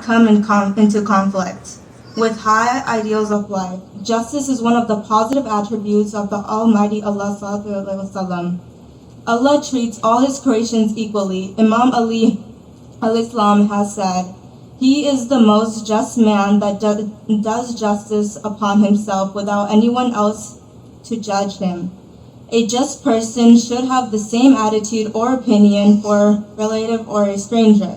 come into conflict with high ideals of life. Justice is one of the positive attributes of the Almighty Allah Sallallahu Alaihi Wasallam. Allah treats all His creations equally. Imam Ali al-Islam has said, "He is the most just man that does justice upon himself without anyone else to judge him." A just person should have the same attitude or opinion for a relative or a stranger.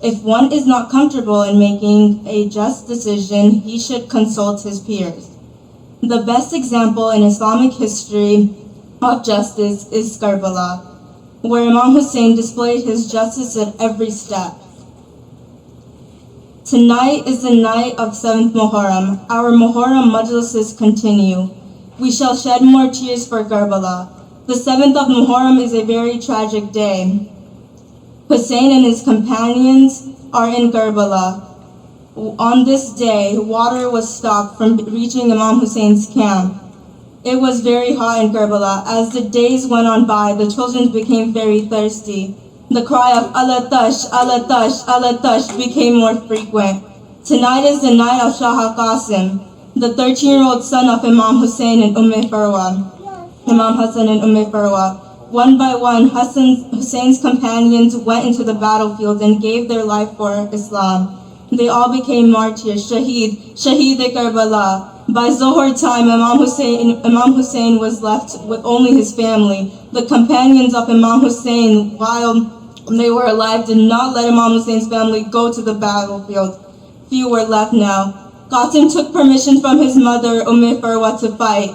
If one is not comfortable in making a just decision, he should consult his peers. The best example in Islamic history of justice is Karbala, where Imam Husain displayed his justice at every step. Tonight is the night of 7th Muharram. Our Muharram majlises continue. We shall shed more tears for Karbala. The 7th of Muharram is a very tragic day. Husain and his companions are in Karbala. On this day, water was stopped from reaching Imam Husain's camp. It was very hot in Karbala. As the days went on by, the children became very thirsty. The cry of Allah Tash, Allah Tash, Allah Tash became more frequent. Tonight is the night of Shah Qasim, the 13-year-old son of Imam Husain and Imam Hassan and Farwa. One by one, Husain's companions went into the battlefield and gave their life for Islam. They all became martyrs, Shaheed Karbala. By Zohar time, Imam Husain was left with only his family. The companions of Imam Husain, while they were alive, did not let Imam Husain's family go to the battlefield. Few were left now. Qasim took permission from his mother, Farwa, to fight.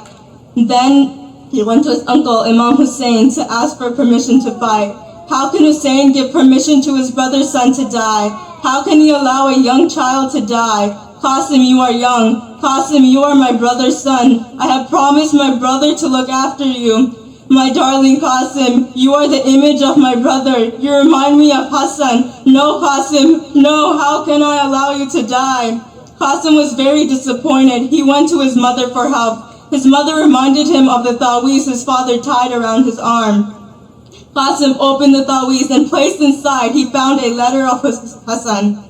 Then he went to his uncle, Imam Husain, to ask for permission to fight. How can Husain give permission to his brother's son to die? How can he allow a young child to die? Qasim, you are young. Qasim, you are my brother's son. I have promised my brother to look after you. My darling Qasim, you are the image of my brother. You remind me of Hassan. No, Qasim, no, how can I allow you to die? Qasim was very disappointed. He went to his mother for help. His mother reminded him of the taweez his father tied around his arm. Qasim opened the taweez and placed inside, he found a letter of Hassan.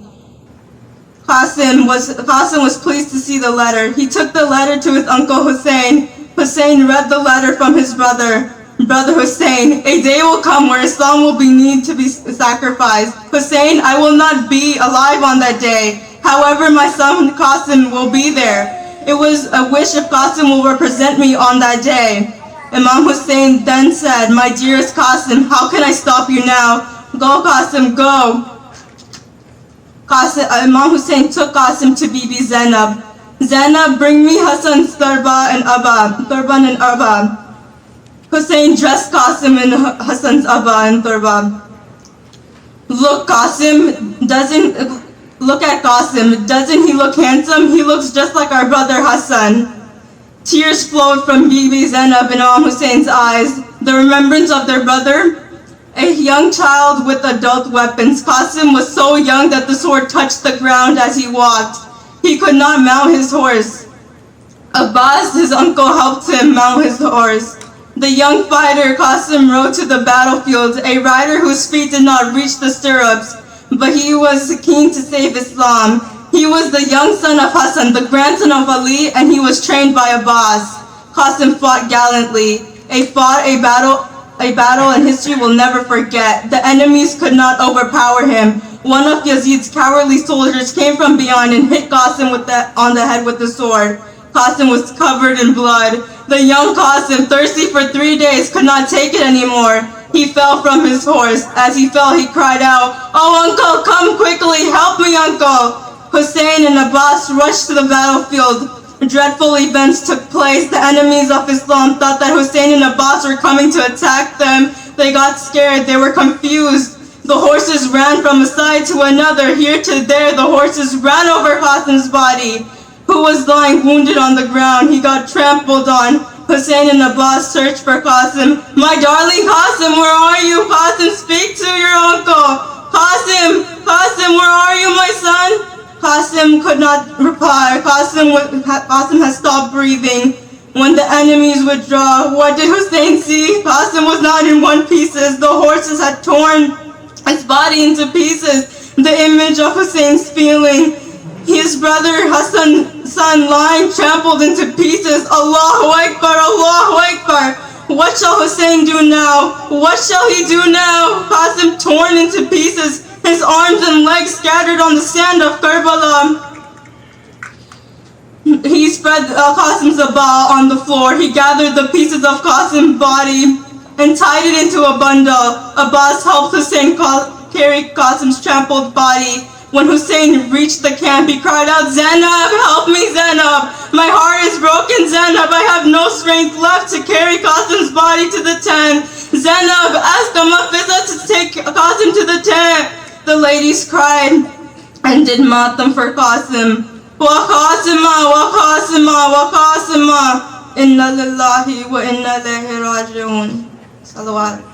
Qasim was pleased to see the letter. He took the letter to his uncle Husain. Husain read the letter from his brother. Brother Husain, a day will come where Islam will need to be sacrificed. Husain, I will not be alive on that day. However, my son Qasim will be there. It was a wish if Qasim will represent me on that day. Imam Husain then said, my dearest Qasim, how can I stop you now? Go, Qasim, go. Imam Husain took Qasim to Bibi Zainab. Zainab, bring me Hassan's turban and abba. Husain dressed Qasim in Hassan's abba and turban. Look at Qasim. Doesn't he look handsome? He looks just like our brother Hassan. Tears flowed from Bibi Zainab in Imam Husain's eyes. The remembrance of their brother, a young child with adult weapons. Qasim was so young that the sword touched the ground as he walked. He could not mount his horse. Abbas, his uncle, helped him mount his horse. The young fighter Qasim rode to the battlefield, a rider whose feet did not reach the stirrups, but he was keen to save Islam. He was the young son of Hassan, the grandson of Ali, and he was trained by Abbas. Qasim fought gallantly. A battle in history will never forget. The enemies could not overpower him. One of Yazid's cowardly soldiers came from beyond and hit Qasim on the head with the sword. Qasim was covered in blood. The young Qasim, thirsty for 3 days, could not take it anymore. He fell from his horse. As he fell, he cried out, "Oh, uncle, come quickly, help me, uncle!" Husain and Abbas rushed to the battlefield. Dreadful events took place. The enemies of Islam thought that Husain and Abbas were coming to attack them. They got scared. They were confused. The horses ran from a side to another. Here to there, the horses ran over Qasim's body, who was lying wounded on the ground. He got trampled on. Husain and Abbas searched for Qasim. "My darling Qasim, where are you? Qasim, speak to your uncle. Qasim, Qasim, where are you, my son?" Qasim could not reply. Qasim had stopped breathing. When the enemies withdrew, what did Husain see? Qasim was not in one piece. The horses had torn his body into pieces. the image of Husain's feeling. His brother Hassan's son lying trampled into pieces. Allahu Akbar, Allahu Akbar. What shall Husain do now? What shall he do now? Qasim torn into pieces, his arms and legs scattered on the sand of Karbala. He spread Qasim's abba on the floor. He gathered the pieces of Qasim's body and tied it into a bundle. Abbas helped Husain carry Qasim's trampled body. When Husain reached the camp, he cried out, Zainab, help me, Zainab. My heart is broken, Zainab. I have no strength left to carry Qasim's body to the tent. Zainab, ask Amafiza to take Qasim to the tent. The ladies cried and did matam for Qasim. Wa Qasima, wa Qasima, wa Qasima. Inna lillahi wa inna ilayhi raji'un. Salawat.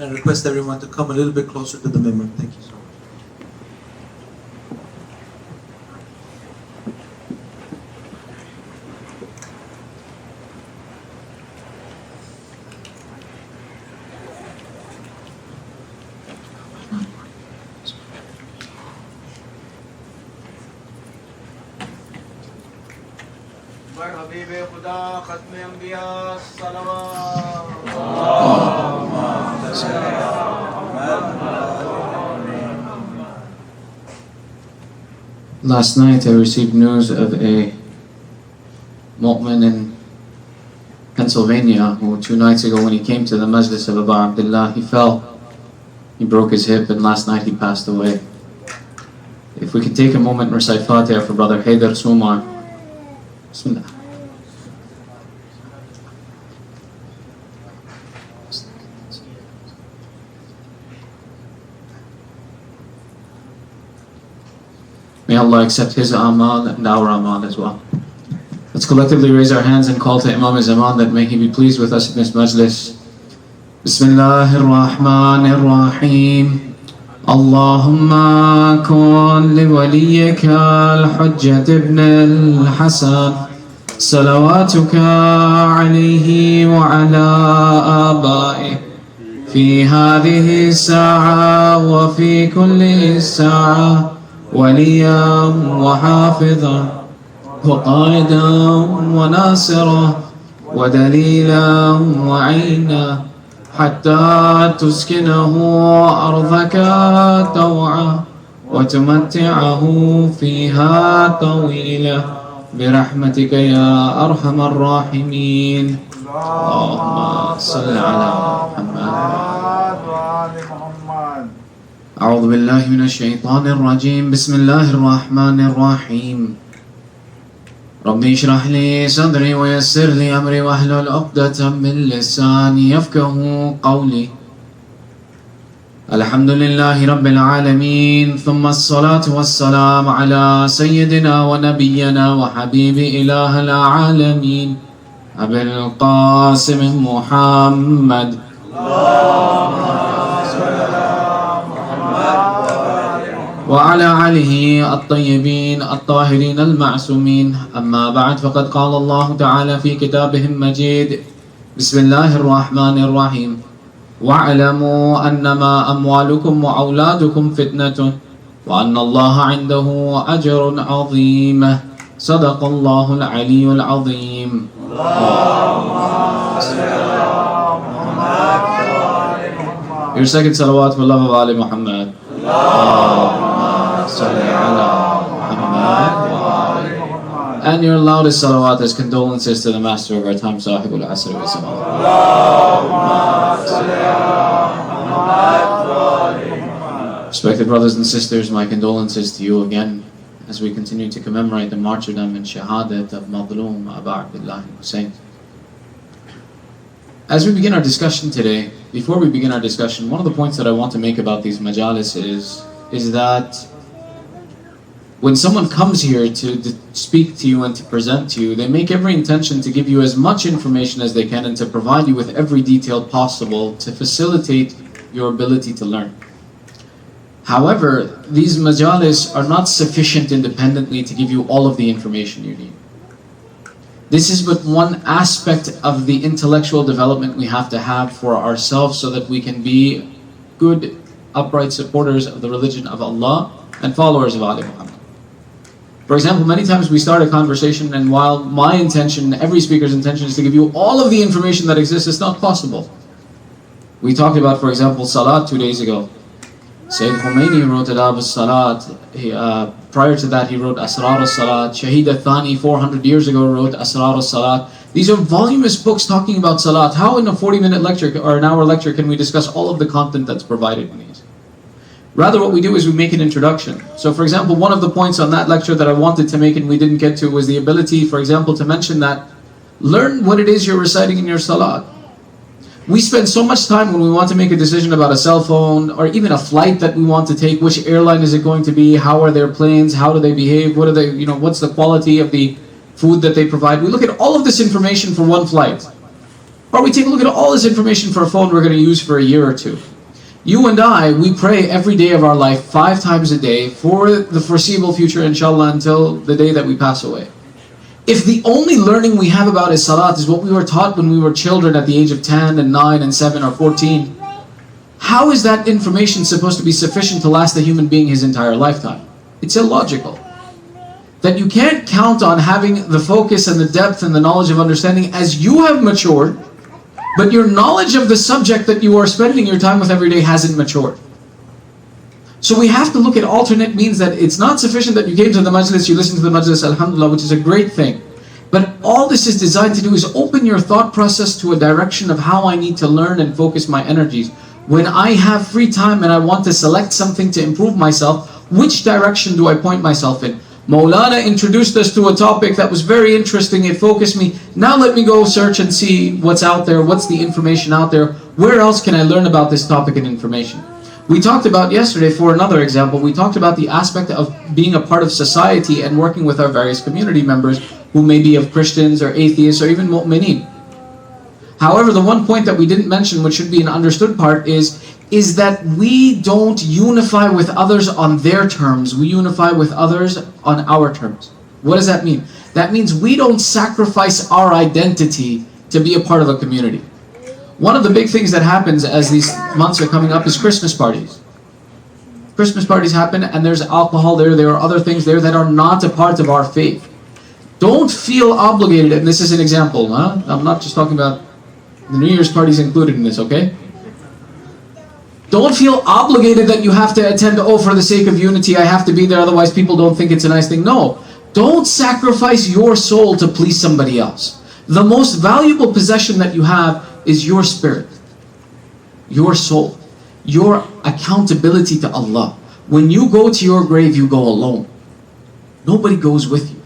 I request everyone to come a little bit closer to the member. Thank you so much. حبیب خدا ختم انبیاء صلوات. Last night I received news of a mu'min in Pennsylvania who 2 nights ago when he came to the majlis of Abu Abdullah, he fell, he broke his hip, and last night he passed away. If we could take a moment and recite Fatiha for Brother Haydar Sumar. Bismillah. May Allah accept his amal and our amal as well. Let's collectively raise our hands and call to Imam Zaman that may he be pleased with us in this majlis. Bismillahir Rahmanir Rahim. Allahumma kun li waliyika al-Hujjat ibn al-Hasan salawatuka alayhi wa ala abaih fi hadhihi as-sa'a wa fi kulli sa'a وليا وحافظا وقائدا وناصرا ودليلا وعينا حتى تسكنه أرضك طوعا وتمتعه فيها طويلا برحمتك يا أرحم الراحمين. اللهم صل على محمد. أعوذ بالله من الشيطان الرجيم. بسم الله الرحمن الرحيم. ربي اشرح لي صدري ويسر لي أمري واحلل عقدة من لساني يفقه قولي. الحمد لله رب العالمين، ثم الصلاة والسلام على سيدنا ونبينا وحبيب إله العالمين أبي القاسم محمد. وعلى آله الطيبين الطاهرين المعصومين. أما بعد، فقد قال الله تعالى في كتابه المجيد: بسم الله الرحمن الرحيم. واعلموا أنما أموالكم وأولادكم فتنة وأن الله عنده أجر عظيم. صدق الله العلي العظيم. Your second salawat for love of Ali Muhammad. And your loudest salawat as condolences to the master of our time, Sahib al-Asr wa Zaman. Respected brothers and sisters, my condolences to you again as we continue to commemorate the martyrdom and shahadat of Mazloom Abu Abdullah Husain. As we begin our discussion today, before we begin our discussion, one of the points that I want to make about these majalis is that When someone comes here to speak to you and to present to you, they make every intention to give you as much information as they can and to provide you with every detail possible to facilitate your ability to learn. However, these majalis are not sufficient independently to give you all of the information you need. This is but one aspect of the intellectual development we have to have for ourselves so that we can be good, upright supporters of the religion of Allah and followers of Ali Muhammad. For example, many times we start a conversation and while my intention, every speaker's intention is to give you all of the information that exists, it's not possible. We talked about, for example, Salat 2 days ago. Sayyid Khomeini wrote Adab al-Salat. Prior to that, he wrote Asrar al-Salat. Shahid al-Thani, 400 years ago, wrote Asrar al-Salat. These are voluminous books talking about Salat. How in a 40-minute lecture or an hour lecture can we discuss all of the content that's provided in these? Rather, what we do is we make an introduction. So, for example, one of the points on that lecture that I wanted to make and we didn't get to was the ability, for example, to mention that learn what it is you're reciting in your Salat. We spend so much time when we want to make a decision about a cell phone or even a flight that we want to take. Which airline is it going to be? How are their planes? How do they behave? What are they, what's the quality of the food that they provide? We look at all of this information for one flight. Or we take a look at all this information for a phone we're going to use for a year or two. You and I, we pray every day of our life 5 times a day for the foreseeable future, inshallah, until the day that we pass away. If the only learning we have about is Salat is what we were taught when we were children at the age of 10 and 9 and 7 or 14, how is that information supposed to be sufficient to last a human being his entire lifetime? It's illogical. That you can't count on having the focus and the depth and the knowledge of understanding as you have matured, but your knowledge of the subject that you are spending your time with every day hasn't matured. So we have to look at alternate means that it's not sufficient that you came to the majlis, you listened to the majlis, alhamdulillah, which is a great thing. But all this is designed to do is open your thought process to a direction of how I need to learn and focus my energies. When I have free time and I want to select something to improve myself, which direction do I point myself in? Maulana introduced us to a topic that was very interesting, it focused me. Now let me go search and see what's out there, what's the information out there, where else can I learn about this topic and information? We talked about yesterday, for another example, we talked about the aspect of being a part of society and working with our various community members who may be of Christians or atheists or even mu'mineen. However, the one point that we didn't mention, which should be an understood part, is that we don't unify with others on their terms. We unify with others on our terms. What does that mean? That means we don't sacrifice our identity to be a part of a community. One of the big things that happens as these months are coming up is Christmas parties. Christmas parties happen and there's alcohol there, there are other things there that are not a part of our faith. Don't feel obligated, and this is an example, I'm not just talking about the New Year's parties included in this, okay? Don't feel obligated that you have to attend, for the sake of unity, I have to be there, otherwise people don't think it's a nice thing. No, don't sacrifice your soul to please somebody else. The most valuable possession that you have is your spirit, your soul, your accountability to Allah. When you go to your grave, you go alone. Nobody goes with you.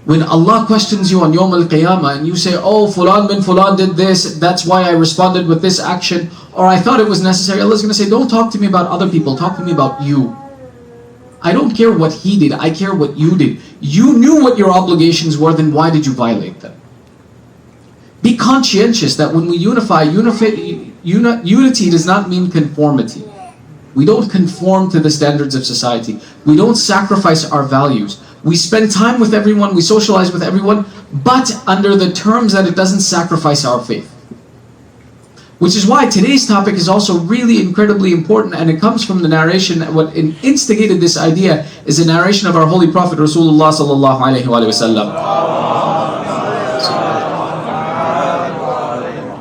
When Allah questions you on Yawm al-Qiyamah and you say, oh, Fulan bin Fulan did this, that's why I responded with this action, or I thought it was necessary, Allah's going to say, don't talk to me about other people, talk to me about you. I don't care what he did, I care what you did. You knew what your obligations were, then why did you violate them? Be conscientious that when we unify, unity does not mean conformity. We don't conform to the standards of society. We don't sacrifice our values. We spend time with everyone, we socialize with everyone, but under the terms that it doesn't sacrifice our faith. Which is why today's topic is also really incredibly important, and it comes from the narration. What instigated this idea is a narration of our Holy Prophet Rasulullah sallallahu alaihi wasallam.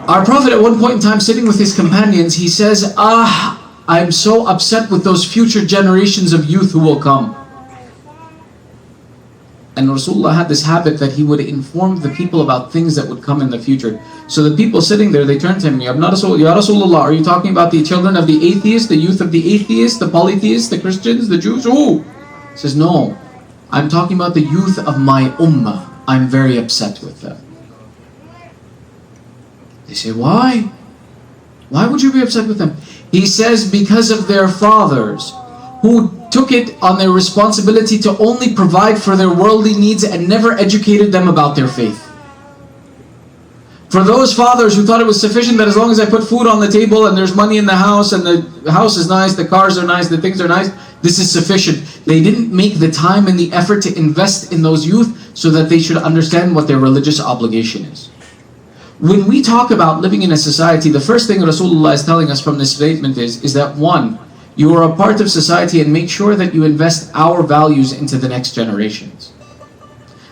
Our Prophet at one point in time, sitting with his companions, he says, I'm so upset with those future generations of youth who will come. And Rasulullah had this habit that he would inform the people about things that would come in the future. So the people sitting there, they turned to him, Ya Rasulullah, are you talking about the children of the atheists, the youth of the atheists, the polytheists, the Christians, the Jews? Who? He says, no, I'm talking about the youth of my ummah. I'm very upset with them. They say, why? Why would you be upset with them? He says, because of their fathers, who took it on their responsibility to only provide for their worldly needs and never educated them about their faith. For those fathers who thought it was sufficient that as long as I put food on the table and there's money in the house and the house is nice, the cars are nice, the things are nice, this is sufficient. They didn't make the time and the effort to invest in those youth so that they should understand what their religious obligation is. When we talk about living in a society, the first thing Rasulullah is telling us from this statement is that one, you are a part of society and make sure that you invest our values into the next generations.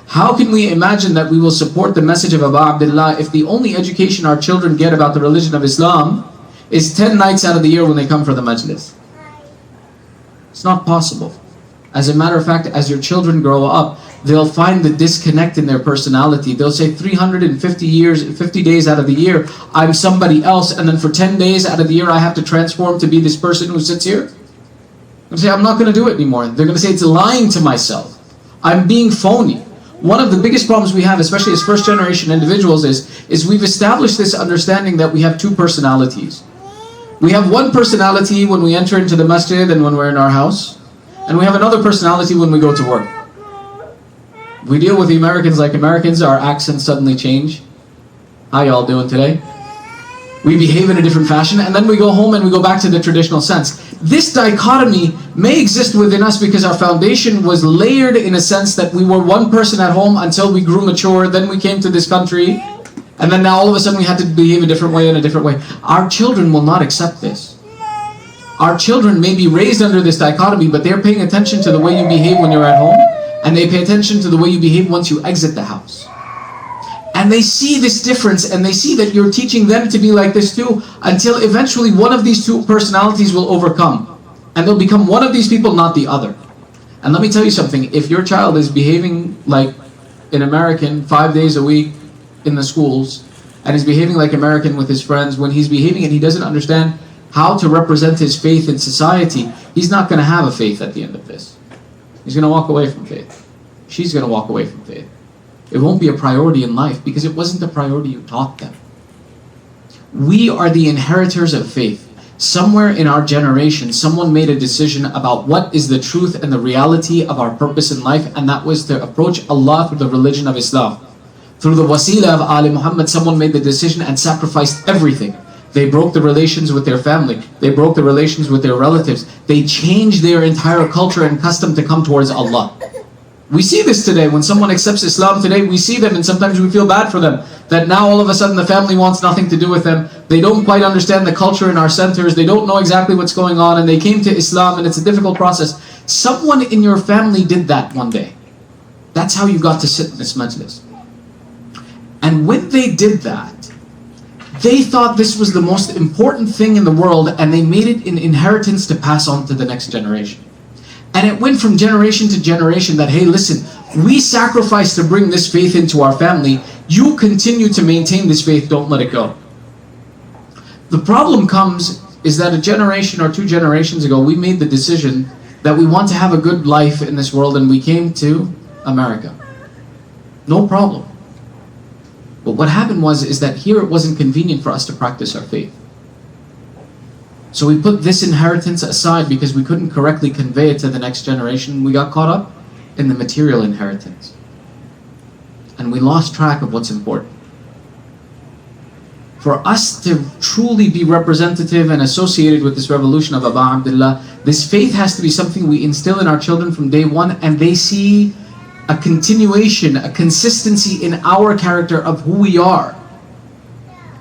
How can we imagine that we will support the message of Abu Abdullah if the only education our children get about the religion of Islam is 10 nights out of the year when they come for the majlis? It's not possible. As a matter of fact, as your children grow up, they'll find the disconnect in their personality. They'll say 50 days out of the year, I'm somebody else, and then for 10 days out of the year, I have to transform to be this person who sits here. They'll say, I'm not going to do it anymore. They're going to say, it's lying to myself. I'm being phony. One of the biggest problems we have, especially as first generation individuals, is we've established this understanding that we have two personalities. We have one personality when we enter into the masjid and when we're in our house, and we have another personality when we go to work. We deal with the Americans like Americans, our accents suddenly change. How y'all doing today? We behave in a different fashion, and then we go home and we go back to the traditional sense. This dichotomy may exist within us because our foundation was layered in a sense that we were one person at home until we grew mature, then we came to this country, and then now all of a sudden we had to behave a different way in a different way. Our children will not accept this. Our children may be raised under this dichotomy, but they're paying attention to the way you behave when you're at home, and they pay attention to the way you behave once you exit the house. And they see this difference, and they see that you're teaching them to be like this too, until eventually one of these two personalities will overcome. And they'll become one of these people, not the other. And let me tell you something, if your child is behaving like an American 5 days a week in the schools, and is behaving like American with his friends, when he's behaving and he doesn't understand how to represent his faith in society, he's not going to have a faith at the end of this. He's going to walk away from faith. She's going to walk away from faith. It won't be a priority in life because it wasn't the priority you taught them. We are the inheritors of faith. Somewhere in our generation, someone made a decision about what is the truth and the reality of our purpose in life, and that was to approach Allah through the religion of Islam. Through the wasila of Ali Muhammad, someone made the decision and sacrificed everything. They broke the relations with their family. They broke the relations with their relatives. They changed their entire culture and custom to come towards Allah. We see this today. When someone accepts Islam today, we see them and sometimes we feel bad for them. That now all of a sudden the family wants nothing to do with them. They don't quite understand the culture in our centers. They don't know exactly what's going on, and they came to Islam and it's a difficult process. Someone in your family did that one day. That's how you got to sit in this majlis. And when they did that, they thought this was the most important thing in the world, and they made it an inheritance to pass on to the next generation. And it went from generation to generation that, hey, listen, we sacrificed to bring this faith into our family. You continue to maintain this faith, don't let it go. The problem comes is that a generation or two generations ago, we made the decision that we want to have a good life in this world, and we came to America. No problem. But what happened is that here it wasn't convenient for us to practice our faith. So we put this inheritance aside because we couldn't correctly convey it to the next generation. We got caught up in the material inheritance. And we lost track of what's important. For us to truly be representative and associated with this revolution of Abu Abdullah, this faith has to be something we instill in our children from day one, and they see a continuation, a consistency in our character of who we are.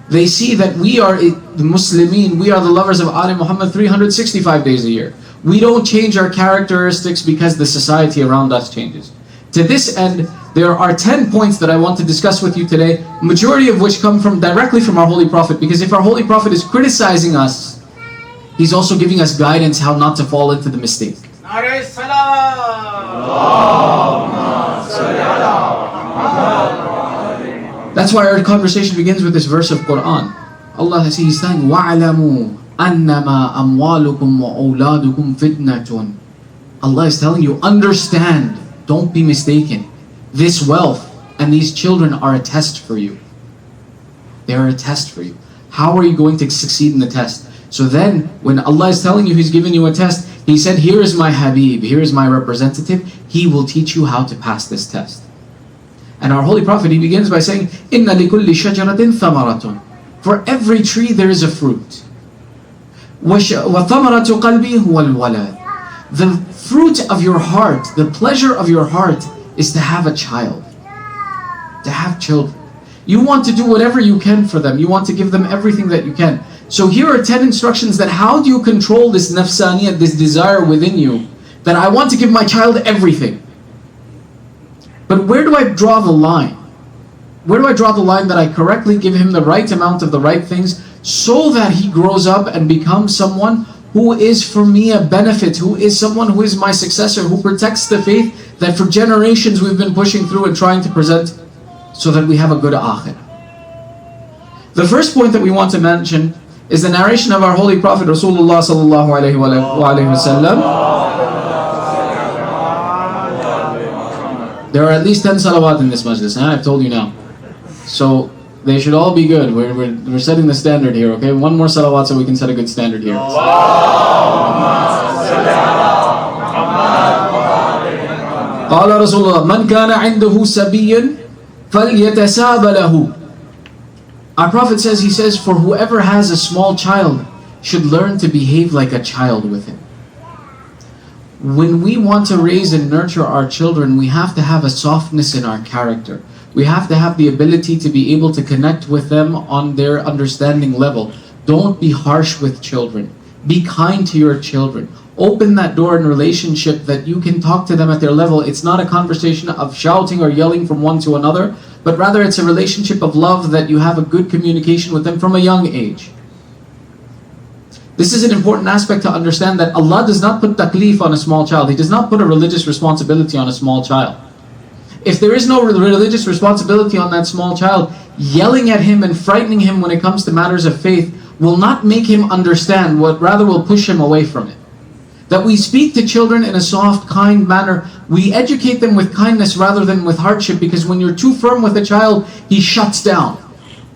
They see that we are the Muslimin, we are the lovers of Ali Muhammad 365 days a year. We don't change our characteristics because the society around us changes. To this end, there are 10 points that I want to discuss with you today, majority of which come directly from our Holy Prophet, because if our Holy Prophet is criticizing us, he's also giving us guidance how not to fall into the mistake. That's why our conversation begins with this verse of Quran. Allah is saying, وَعْلَمُوا أَنَّمَا أَمْوَالُكُمْ وَأَوْلَادُكُمْ فِتْنَةٌ. Allah is telling you, understand, don't be mistaken. This wealth and these children are a test for you. They are a test for you. How are you going to succeed in the test? So then, when Allah is telling you He's giving you a test, He said, here is my Habib, here is my representative. He will teach you how to pass this test. And our Holy Prophet, he begins by saying, إِنَّ لِكُلِّ شَجَرَةٍ ثَمَرَةٌ. For every tree there is a fruit. وَثَمَرَةُ قَلْبِي هُوَ الْوَلَدِ. The fruit of your heart, the pleasure of your heart is to have a child, to have children. You want to do whatever you can for them. You want to give them everything that you can. So here are 10 instructions that how do you control this nafsaniyat, this desire within you, that I want to give my child everything. But where do I draw the line? Where do I draw the line that I correctly give him the right amount of the right things so that he grows up and becomes someone who is for me a benefit, who is someone who is my successor, who protects the faith that for generations we've been pushing through and trying to present so that we have a good akhirah. The first point that we want to mention is the narration of our Holy Prophet Rasulullah sallallahu alayhi wa sallam. There are at least 10 salawat in this majlis, I've told you now. So they should all be good. We're setting the standard here, okay? One more salawat so we can set a good standard here. قال رسول الله من كان عنده سبي فليتساب له. Our Prophet says, he says, for whoever has a small child should learn to behave like a child with him. When we want to raise and nurture our children, we have to have a softness in our character. We have to have the ability to be able to connect with them on their understanding level. Don't be harsh with children. Be kind to your children. Open that door in relationship that you can talk to them at their level. It's not a conversation of shouting or yelling from one to another, but rather it's a relationship of love that you have a good communication with them from a young age. This is an important aspect to understand, that Allah does not put taklif on a small child. He does not put a religious responsibility on a small child. If there is no religious responsibility on that small child, yelling at him and frightening him when it comes to matters of faith will not make him understand, what rather will push him away from it. That we speak to children in a soft, kind manner. We educate them with kindness rather than with hardship, because when you're too firm with a child, he shuts down.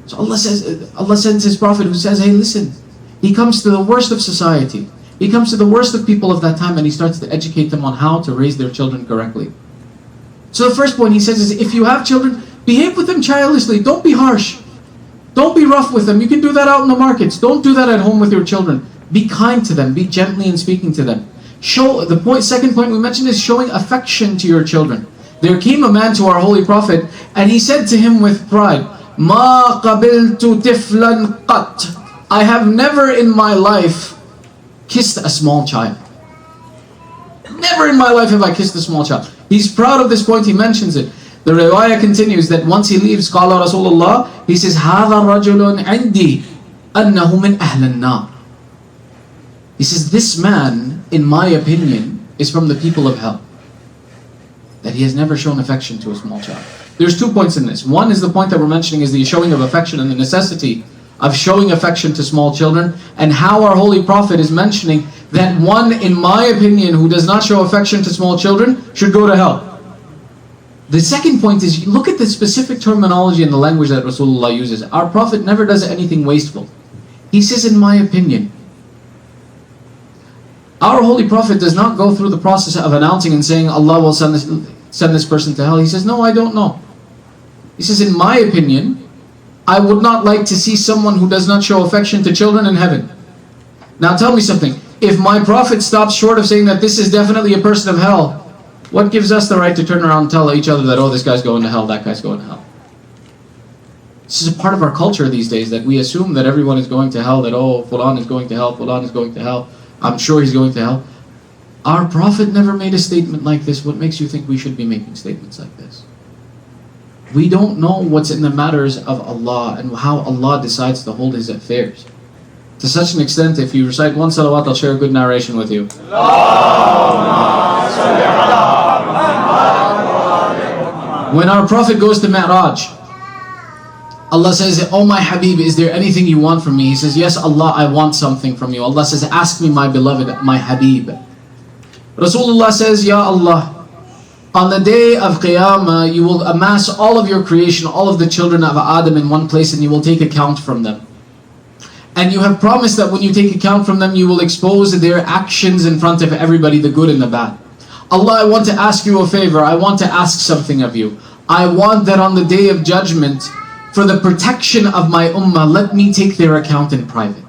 So Allah says, Allah sends His Prophet who says, hey, listen, he comes to the worst of society. He comes to the worst of people of that time and he starts to educate them on how to raise their children correctly. So the first point he says is, if you have children, behave with them childishly. Don't be harsh. Don't be rough with them. You can do that out in the markets. Don't do that at home with your children. Be kind to them. Be gently in speaking to them. Second point we mentioned is showing affection to your children. There came a man to our Holy Prophet and he said to him with pride, مَا قَبِلْتُ طِفْلًا قَطْ. I have never in my life kissed a small child. Never in my life have I kissed a small child. He's proud of this point, he mentions it. The riwayah continues that once he leaves, قال Rasulullah, he says, هَذَا رَجُلٌ عِنْدِي أَنَّهُ مِنْ أَهْلِ النَّارِ. He says, this man, in my opinion, is from the people of hell. That he has never shown affection to a small child. There's 2 points in this. One is the point that we're mentioning is the showing of affection and the necessity of showing affection to small children, and how our Holy Prophet is mentioning that one, in my opinion, who does not show affection to small children should go to hell. The second point is, look at the specific terminology and the language that Rasulullah uses. Our Prophet never does anything wasteful. He says, in my opinion. Our Holy Prophet does not go through the process of announcing and saying, Allah will send this person to hell. He says, no, I don't know. He says, in my opinion, I would not like to see someone who does not show affection to children in heaven. Now tell me something. If my Prophet stops short of saying that this is definitely a person of hell, what gives us the right to turn around and tell each other that, oh, this guy's going to hell, that guy's going to hell? This is a part of our culture these days, that we assume that everyone is going to hell, that, oh, Fulan is going to hell, Fulan is going to hell, I'm sure he's going to hell. Our Prophet never made a statement like this. What makes you think we should be making statements like this? We don't know what's in the matters of Allah and how Allah decides to hold His affairs. To such an extent, if you recite one salawat, I'll share a good narration with you. When our Prophet goes to Mi'raj, Allah says, oh my Habib, is there anything you want from me? He says, yes Allah, I want something from you. Allah says, ask me my beloved, my Habib. Rasulullah says, Ya Allah, on the day of Qiyamah, you will amass all of your creation, all of the children of Adam in one place, and you will take account from them. And you have promised that when you take account from them, you will expose their actions in front of everybody, the good and the bad. Allah, I want to ask you a favor. I want to ask something of you. I want that on the day of judgment, for the protection of my ummah, let me take their account in private.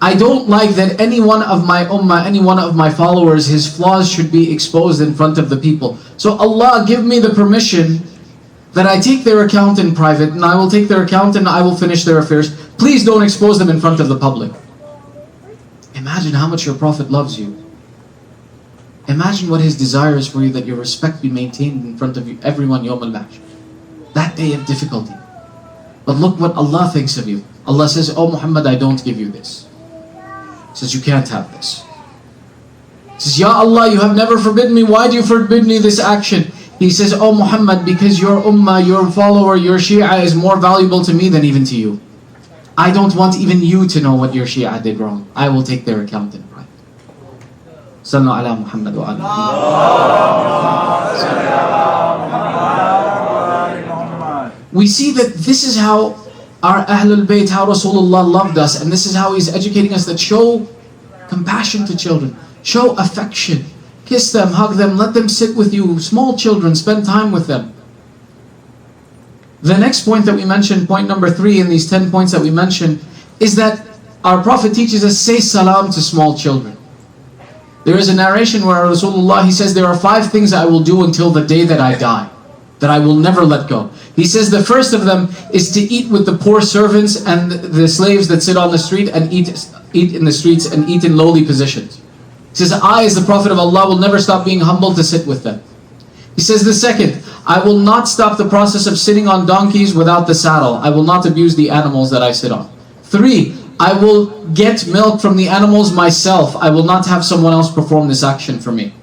I don't like that any one of my ummah, any one of my followers, his flaws should be exposed in front of the people. So Allah, give me the permission that I take their account in private, and I will take their account and I will finish their affairs. Please don't expose them in front of the public. Imagine how much your Prophet loves you. Imagine what his desire is for you, that your respect be maintained in front of you, everyone, Yawm al-Mahshar, that day of difficulty. But look what Allah thinks of you. Allah says, oh Muhammad, I don't give you this. He says, you can't have this. He says, Ya Allah, you have never forbidden me. Why do you forbid me this action? He says, oh Muhammad, because your ummah, your follower, your Shia is more valuable to me than even to you. I don't want even you to know what your Shia did wrong. I will take their account in private. Sallu ala Muhammad wa ala. We see that this is how our Ahlul Bayt, how Rasulullah loved us, and this is how he's educating us, that show compassion to children, show affection, kiss them, hug them, let them sit with you, small children, spend time with them. The next point that we mentioned, point number 3 in these 10 points that we mentioned, is that our Prophet teaches us, say salam to small children. There is a narration where Rasulullah, he says, there are 5 things I will do until the day that I die, that I will never let go. He says the first of them is to eat with the poor servants and the slaves that sit on the street and eat in the streets and eat in lowly positions. He says, I as the Prophet of Allah will never stop being humble to sit with them. He says the second, I will not stop the process of sitting on donkeys without the saddle. I will not abuse the animals that I sit on. 3, I will get milk from the animals myself. I will not have someone else perform this action for me.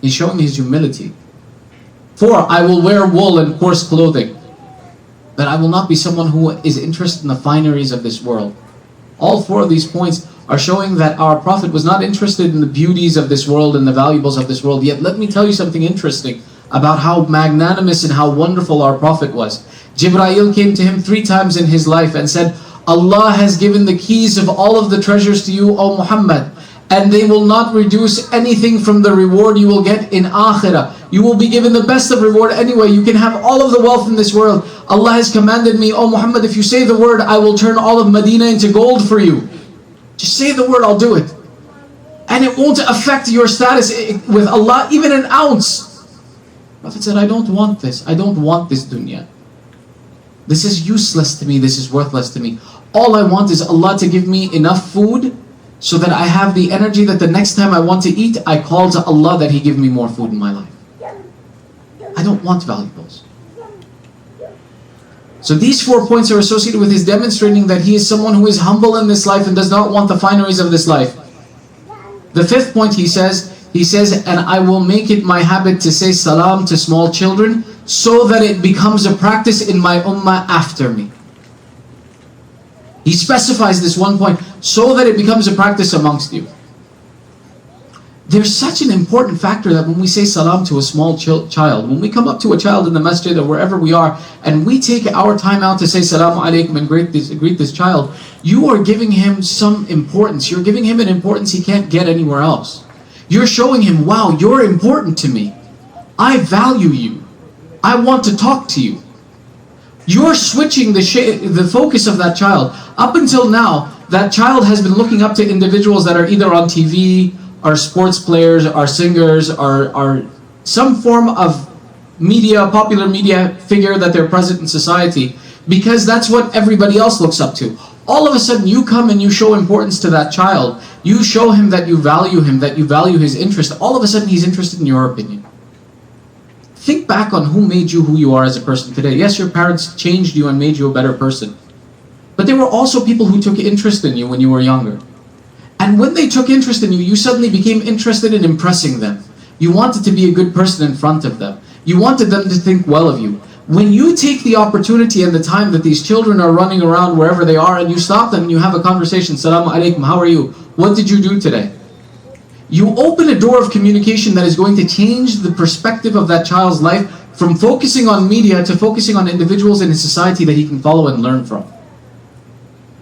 He's showing his humility. 4, I will wear wool and coarse clothing. But I will not be someone who is interested in the fineries of this world. All 4 of these points are showing that our Prophet was not interested in the beauties of this world and the valuables of this world. Yet let me tell you something interesting about how magnanimous and how wonderful our Prophet was. Jibreel came to him 3 times in his life and said, Allah has given the keys of all of the treasures to you, O Muhammad, and they will not reduce anything from the reward you will get in Akhirah. You will be given the best of reward anyway. You can have all of the wealth in this world. Allah has commanded me, O Muhammad, if you say the word, I will turn all of Medina into gold for you. Just say the word, I'll do it. And it won't affect your status with Allah even an ounce. Prophet said, I don't want this. I don't want this dunya. This is useless to me. This is worthless to me. All I want is Allah to give me enough food so that I have the energy that the next time I want to eat, I call to Allah that He give me more food in my life. I don't want valuables. So these 4 points are associated with his demonstrating that he is someone who is humble in this life and does not want the fineries of this life. The 5th point he says, and I will make it my habit to say salam to small children so that it becomes a practice in my ummah after me. He specifies this 1 point, so that it becomes a practice amongst you. There's such an important factor that when we say salam to a small child, when we come up to a child in the masjid or wherever we are, and we take our time out to say salamu alaikum and greet this child, you are giving him some importance. You're giving him an importance he can't get anywhere else. You're showing him, wow, you're important to me. I value you. I want to talk to you. You're switching the focus of that child. Up until now, that child has been looking up to individuals that are either on TV, are sports players, are singers, are some form of media, popular media figure that they're present in society, because that's what everybody else looks up to. All of a sudden you come and you show importance to that child. You show him that you value him, that you value his interest. All of a sudden he's interested in your opinion. Think back on who made you who you are as a person today. Yes, your parents changed you and made you a better person. But there were also people who took interest in you when you were younger. And when they took interest in you, you suddenly became interested in impressing them. You wanted to be a good person in front of them. You wanted them to think well of you. When you take the opportunity and the time that these children are running around wherever they are, and you stop them and you have a conversation, Salamu alaikum, how are you? What did you do today? You open a door of communication that is going to change the perspective of that child's life from focusing on media to focusing on individuals in a society that he can follow and learn from.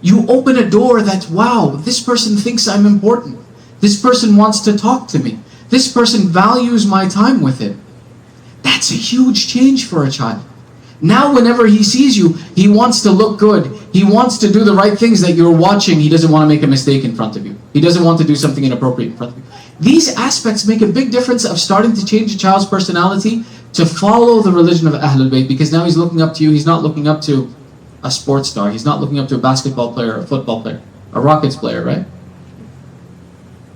You open a door that, wow, this person thinks I'm important. This person wants to talk to me. This person values my time with him. That's a huge change for a child. Now whenever he sees you, he wants to look good. He wants to do the right things that you're watching. He doesn't want to make a mistake in front of you. He doesn't want to do something inappropriate in front of you. These aspects make a big difference of starting to change a child's personality to follow the religion of Ahlul Bayt, because now he's looking up to you. He's not looking up to a sports star. He's not looking up to a basketball player, a football player, a Rockets player, right?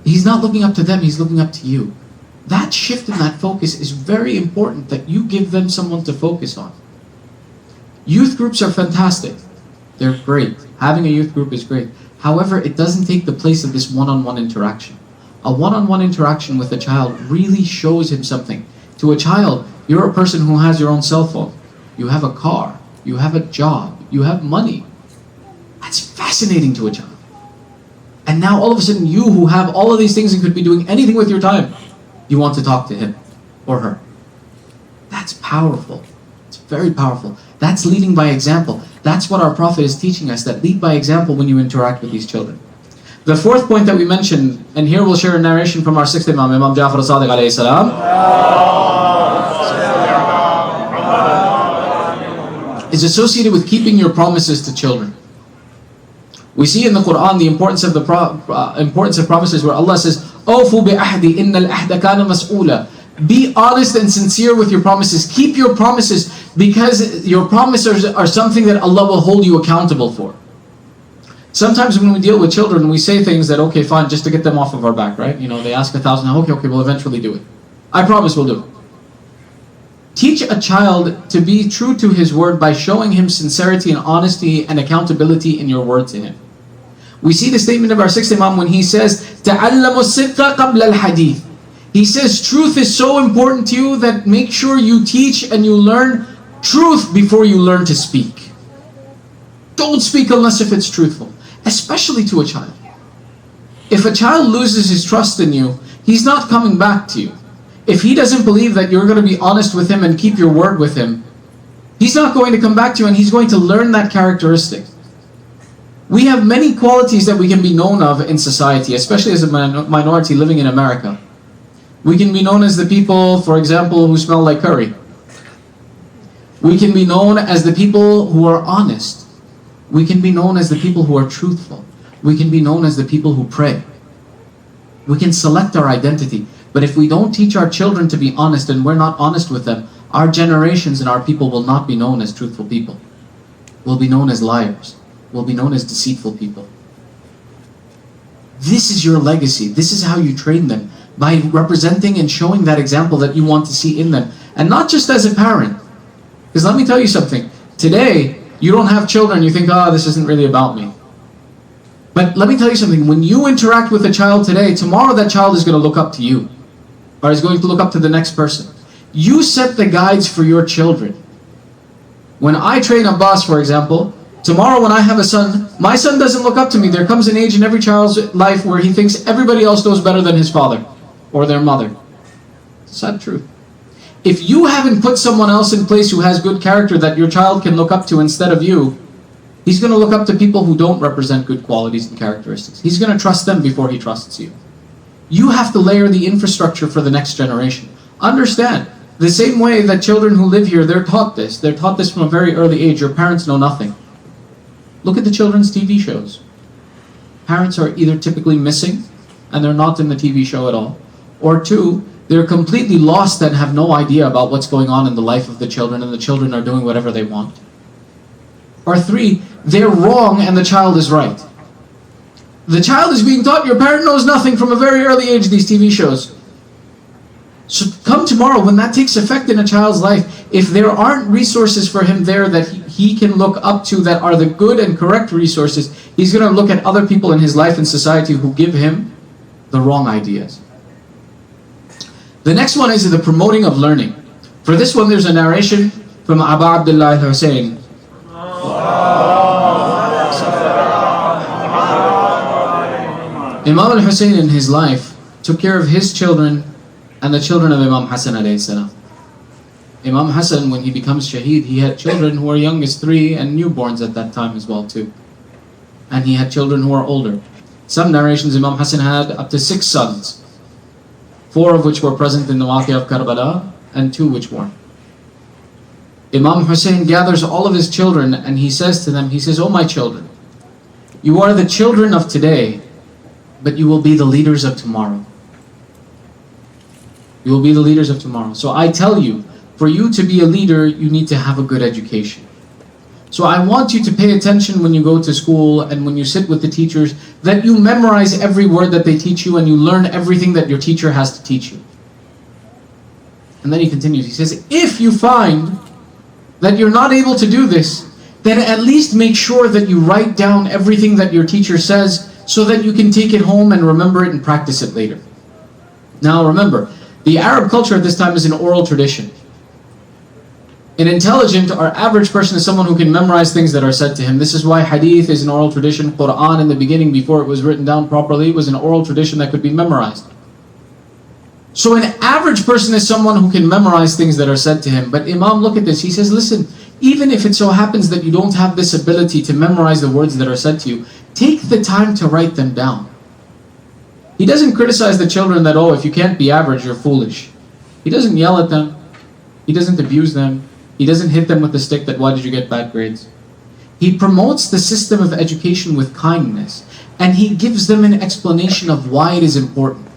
He's not looking up to them. He's looking up to you. That shift in that focus is very important, that you give them someone to focus on. Youth groups are fantastic. They're great. Having a youth group is great. However, it doesn't take the place of this one-on-one interaction. A one-on-one interaction with a child really shows him something. To a child, you're a person who has your own cell phone. You have a car. You have a job. You have money. That's fascinating to a child. And now all of a sudden, you who have all of these things and could be doing anything with your time, you want to talk to him or her. That's powerful. It's very powerful. That's leading by example. That's what our Prophet is teaching us, that lead by example when you interact with these children. The fourth point that we mentioned, and here we'll share a narration from our sixth Imam, Imam Ja'far as-Sadiq alayhi salam, is associated with keeping your promises to children. We see in the Quran the importance of importance of promises, where Allah says, "Awfu bi ahdi, innal ahda kana mas'ula." Be honest and sincere with your promises. Keep your promises, because your promises are something that Allah will hold you accountable for. Sometimes when we deal with children, we say things that, okay, fine, just to get them off of our back, right? You know, they ask 1,000, okay, we'll eventually do it. I promise we'll do it. Teach a child to be true to his word by showing him sincerity and honesty and accountability in your word to him. We see the statement of our sixth Imam when he says, تَعَلَّمُوا الصِّدْقَ قَبْلَ الْحَدِيثِ. He says truth is so important to you that make sure you teach and you learn truth before you learn to speak. Don't speak unless if it's truthful, especially to a child. If a child loses his trust in you, he's not coming back to you. If he doesn't believe that you're going to be honest with him and keep your word with him, he's not going to come back to you, and he's going to learn that characteristic. We have many qualities that we can be known of in society, especially as a minority living in America. We can be known as the people, for example, who smell like curry. We can be known as the people who are honest. We can be known as the people who are truthful. We can be known as the people who pray. We can select our identity. But if we don't teach our children to be honest, and we're not honest with them, our generations and our people will not be known as truthful people. We'll be known as liars. We'll be known as deceitful people. This is your legacy. This is how you train them, by representing and showing that example that you want to see in them. And not just as a parent. Because let me tell you something. Today, you don't have children, you think, this isn't really about me. But let me tell you something. When you interact with a child today, tomorrow that child is going to look up to you. Or is going to look up to the next person. You set the guides for your children. When I train Abbas, for example, tomorrow when I have a son, my son doesn't look up to me. There comes an age in every child's life where he thinks everybody else knows better than his father or their mother. It's sad truth. If you haven't put someone else in place who has good character that your child can look up to instead of you, he's going to look up to people who don't represent good qualities and characteristics. He's going to trust them before he trusts you. You have to layer the infrastructure for the next generation. Understand, the same way that children who live here, they're taught this. They're taught this from a very early age. Your parents know nothing. Look at the children's TV shows. Parents are either typically missing, and they're not in the TV show at all, or two, they're completely lost and have no idea about what's going on in the life of the children, and the children are doing whatever they want. Or three, they're wrong and the child is right. The child is being taught your parent knows nothing from a very early age, these TV shows. So come tomorrow, when that takes effect in a child's life, if there aren't resources for him there that he can look up to that are the good and correct resources, he's going to look at other people in his life and society who give him the wrong ideas. The next one is the promoting of learning. For this one, there's a narration from Abu Abdullah al-Husain. Imam al-Husain in his life took care of his children and the children of Imam Hassan alayhi salam. Imam Hassan, when he becomes shaheed, he had children who were young as 3 and newborns at that time as well too. and he had children who are older. Some narrations, Imam Hassan had up to 6 sons, 4 of which were present in the Waqi of Karbala, and 2 which weren't. Imam Husain gathers all of his children and he says to them, he says, "Oh my children, you are the children of today, but you will be the leaders of tomorrow. You will be the leaders of tomorrow. So I tell you, for you to be a leader, you need to have a good education. So I want you to pay attention when you go to school and when you sit with the teachers, that you memorize every word that they teach you and you learn everything that your teacher has to teach you." And then he continues, he says, "If you find that you're not able to do this, then at least make sure that you write down everything that your teacher says so that you can take it home and remember it and practice it later." Now remember, the Arab culture at this time is an oral tradition. An intelligent or average person is someone who can memorize things that are said to him. This is why hadith is an oral tradition. Quran in the beginning, before it was written down properly, was an oral tradition that could be memorized. So an average person is someone who can memorize things that are said to him. But Imam, look at this. He says, listen, even if it so happens that you don't have this ability to memorize the words that are said to you, take the time to write them down. He doesn't criticize the children that, oh, if you can't be average, you're foolish. He doesn't yell at them. He doesn't abuse them. He doesn't hit them with the stick that, why did you get bad grades? He promotes the system of education with kindness. And he gives them an explanation of why it is important.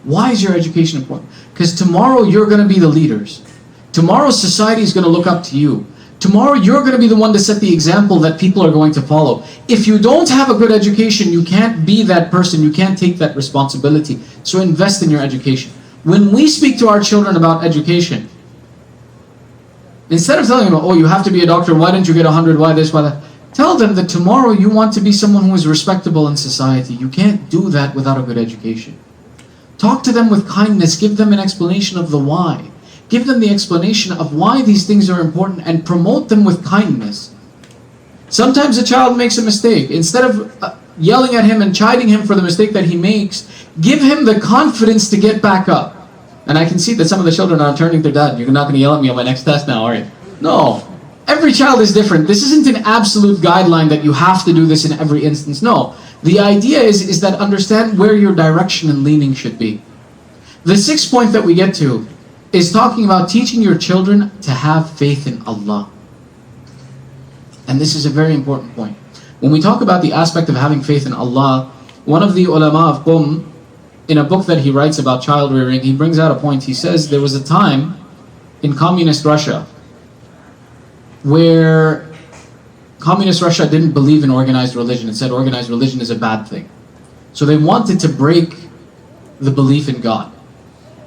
Why is your education important? Because tomorrow you're going to be the leaders. Tomorrow society is going to look up to you. Tomorrow you're going to be the one to set the example that people are going to follow. If you don't have a good education, you can't be that person. You can't take that responsibility. So invest in your education. When we speak to our children about education, instead of telling them, oh, you have to be a doctor, why didn't you get 100, why this, why that? Tell them that tomorrow you want to be someone who is respectable in society. You can't do that without a good education. Talk to them with kindness. Give them an explanation of the why. Give them the explanation of why these things are important and promote them with kindness. Sometimes a child makes a mistake. Instead of yelling at him and chiding him for the mistake that he makes, give him the confidence to get back up. And I can see that some of the children are turning to dad. You're not going to yell at me on my next test now, are you? No. Every child is different. This isn't an absolute guideline that you have to do this in every instance. No. The idea is that understand where your direction and leaning should be. The 6th point that we get to is talking about teaching your children to have faith in Allah. And this is a very important point. When we talk about the aspect of having faith in Allah, one of the ulama of Qum, in a book that he writes about child rearing, he brings out a point. He says there was a time in communist Russia where communist Russia didn't believe in organized religion. It said organized religion is a bad thing. So they wanted to break the belief in God.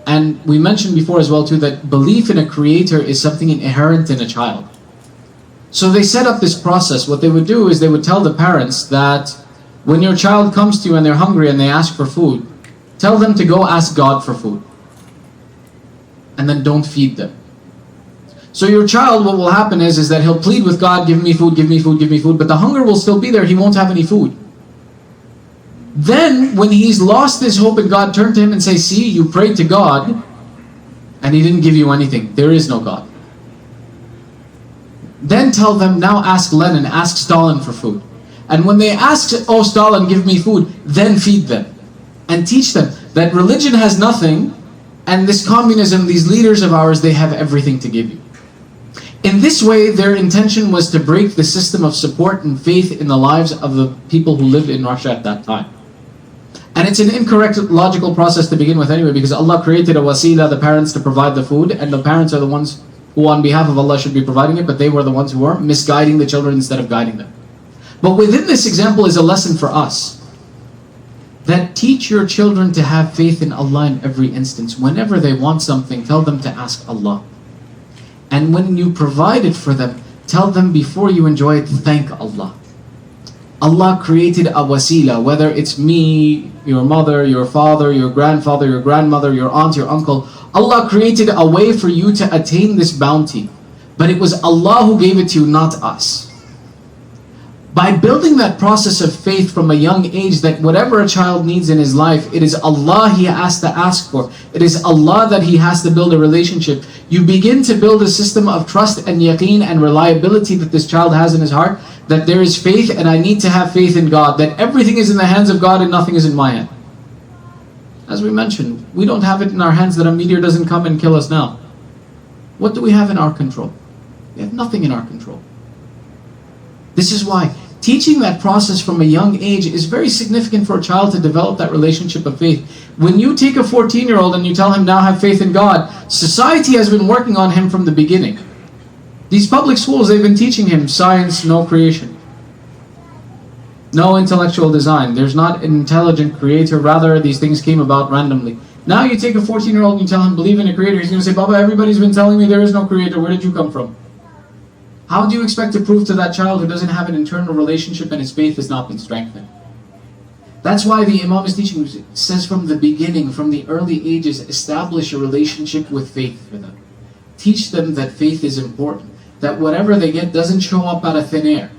And we mentioned before as well too that belief in a creator is something inherent in a child. So they set up this process. What they would do is they would tell the parents that when your child comes to you and they're hungry and they ask for food, tell them to go ask God for food. And then don't feed them. So your child, what will happen is that he'll plead with God, give me food, give me food, give me food, but the hunger will still be there, he won't have any food. Then, when he's lost his hope in God, turn to him and say, see, you prayed to God, and he didn't give you anything. There is no God. Then tell them, now ask Lenin, ask Stalin for food. And when they ask, oh Stalin, give me food, then feed them. And teach them that religion has nothing, and this communism, these leaders of ours, they have everything to give you. In this way, their intention was to break the system of support and faith in the lives of the people who lived in Russia at that time. And it's an incorrect logical process to begin with anyway, because Allah created a wasila, the parents, to provide the food, and the parents are the ones who on behalf of Allah should be providing it, but they were the ones who were misguiding the children instead of guiding them. But within this example is a lesson for us, that teach your children to have faith in Allah in every instance. Whenever they want something, tell them to ask Allah. And when you provide it for them, tell them before you enjoy it, thank Allah. Allah created a wasila, whether it's me, your mother, your father, your grandfather, your grandmother, your aunt, your uncle. Allah created a way for you to attain this bounty. But it was Allah who gave it to you, not us. By building that process of faith from a young age, that whatever a child needs in his life, it is Allah he has to ask for. It is Allah that he has to build a relationship. You begin to build a system of trust and yaqeen and reliability that this child has in his heart, that there is faith and I need to have faith in God, that everything is in the hands of God and nothing is in my hand. As we mentioned, we don't have it in our hands that a meteor doesn't come and kill us now. What do we have in our control? We have nothing in our control. This is why teaching that process from a young age is very significant for a child to develop that relationship of faith. When you take a 14-year-old and you tell him now have faith in God, society has been working on him from the beginning. These public schools, they've been teaching him science, no creation. No intellectual design. There's not an intelligent creator. Rather, these things came about randomly. Now you take a 14-year-old and you tell him believe in a creator. He's going to say, Baba, everybody's been telling me there is no creator. Where did you come from? How do you expect to prove to that child who doesn't have an internal relationship and his faith has not been strengthened? That's why the Imam is teaching, says from the beginning, from the early ages, establish a relationship with faith for them. Teach them that faith is important. That whatever they get doesn't show up out of thin air.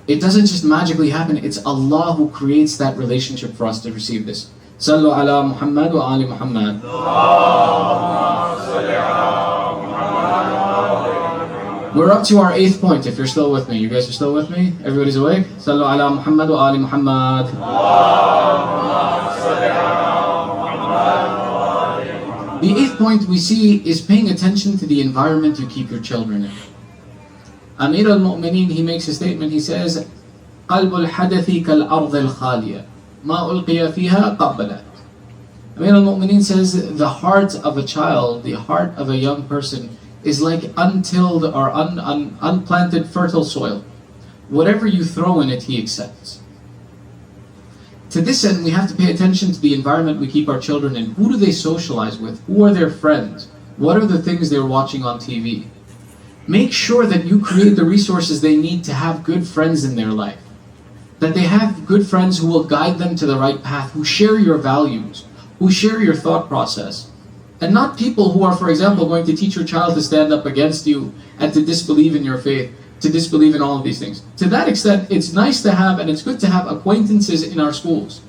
It doesn't just magically happen. It's Allah who creates that relationship for us to receive this. Sallu ala Muhammad wa ali Muhammad. We're up to our 8th point, if you're still with me. You guys are still with me? Everybody's awake? Sallu ala Muhammad wa ali Muhammad. The 8th point we see is paying attention to the environment you keep your children in. Amir al-Mu'mineen, he makes a statement, he says, قَلْبُ الْحَدَثِ كَالْأَرْضِ الْخَالِيَةِ مَا أُلْقِيَ فِيهَا قَبَّلَتْ. Amir al-Mu'mineen says, the heart of a child, the heart of a young person, is like untilled or unplanted fertile soil. Whatever you throw in it, he accepts. To this end, we have to pay attention to the environment we keep our children in. Who do they socialize with? Who are their friends? What are the things they're watching on TV? Make sure that you create the resources they need to have good friends in their life. That they have good friends who will guide them to the right path, who share your values, who share your thought process. And not people who are, for example, going to teach your child to stand up against you and to disbelieve in your faith, to disbelieve in all of these things. To that extent, it's nice to have and it's good to have acquaintances in our schools.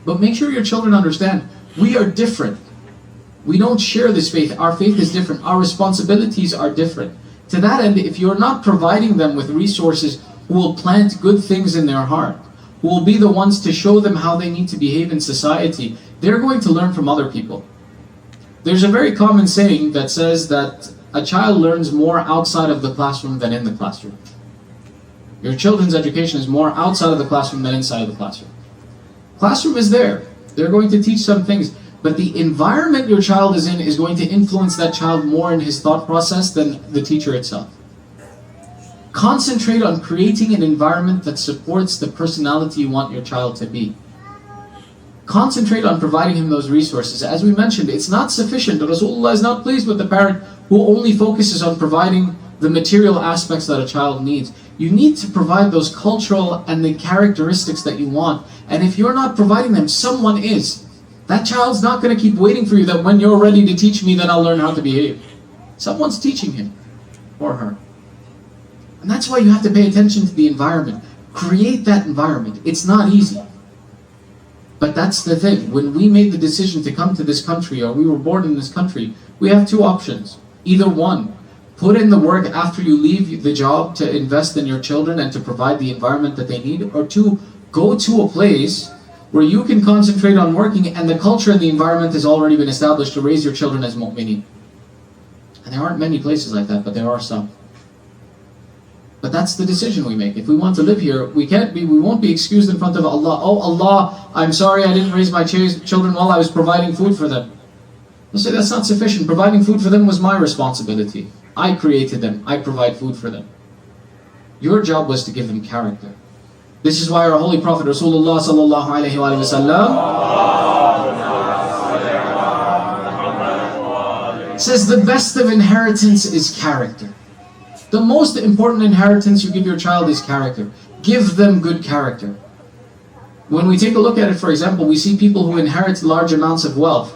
But make sure your children understand, we are different. We don't share this faith. Our faith is different. Our responsibilities are different. To that end, if you're not providing them with resources who will plant good things in their heart, who will be the ones to show them how they need to behave in society, they're going to learn from other people. There's a very common saying that says that a child learns more outside of the classroom than in the classroom. Your children's education is more outside of the classroom than inside of the classroom. Classroom is there. They're going to teach some things. But the environment your child is in is going to influence that child more in his thought process than the teacher itself. Concentrate on creating an environment that supports the personality you want your child to be. Concentrate on providing him those resources. As we mentioned, it's not sufficient. Rasulullah is not pleased with the parent who only focuses on providing the material aspects that a child needs. You need to provide those cultural and the characteristics that you want. And if you're not providing them, someone is. That child's not going to keep waiting for you that when you're ready to teach me, then I'll learn how to behave. Someone's teaching him or her. And that's why you have to pay attention to the environment. Create that environment. It's not easy. But that's the thing. When we made the decision to come to this country, or we were born in this country, we have 2 options. Either one, put in the work after you leave the job to invest in your children and to provide the environment that they need, or 2, go to a place where you can concentrate on working and the culture and the environment has already been established to raise your children as mu'mineen. And there aren't many places like that, but there are some. But that's the decision we make. If we want to live here, we won't be excused in front of Allah. Oh Allah, I'm sorry I didn't raise my children while I was providing food for them. We'll say that's not sufficient. Providing food for them was my responsibility. I created them. I provide food for them. Your job was to give them character. This is why our Holy Prophet Rasulullah sallallahu alaihi wasallam says the best of inheritance is character. The most important inheritance you give your child is character. Give them good character. When we take a look at it, for example, we see people who inherit large amounts of wealth.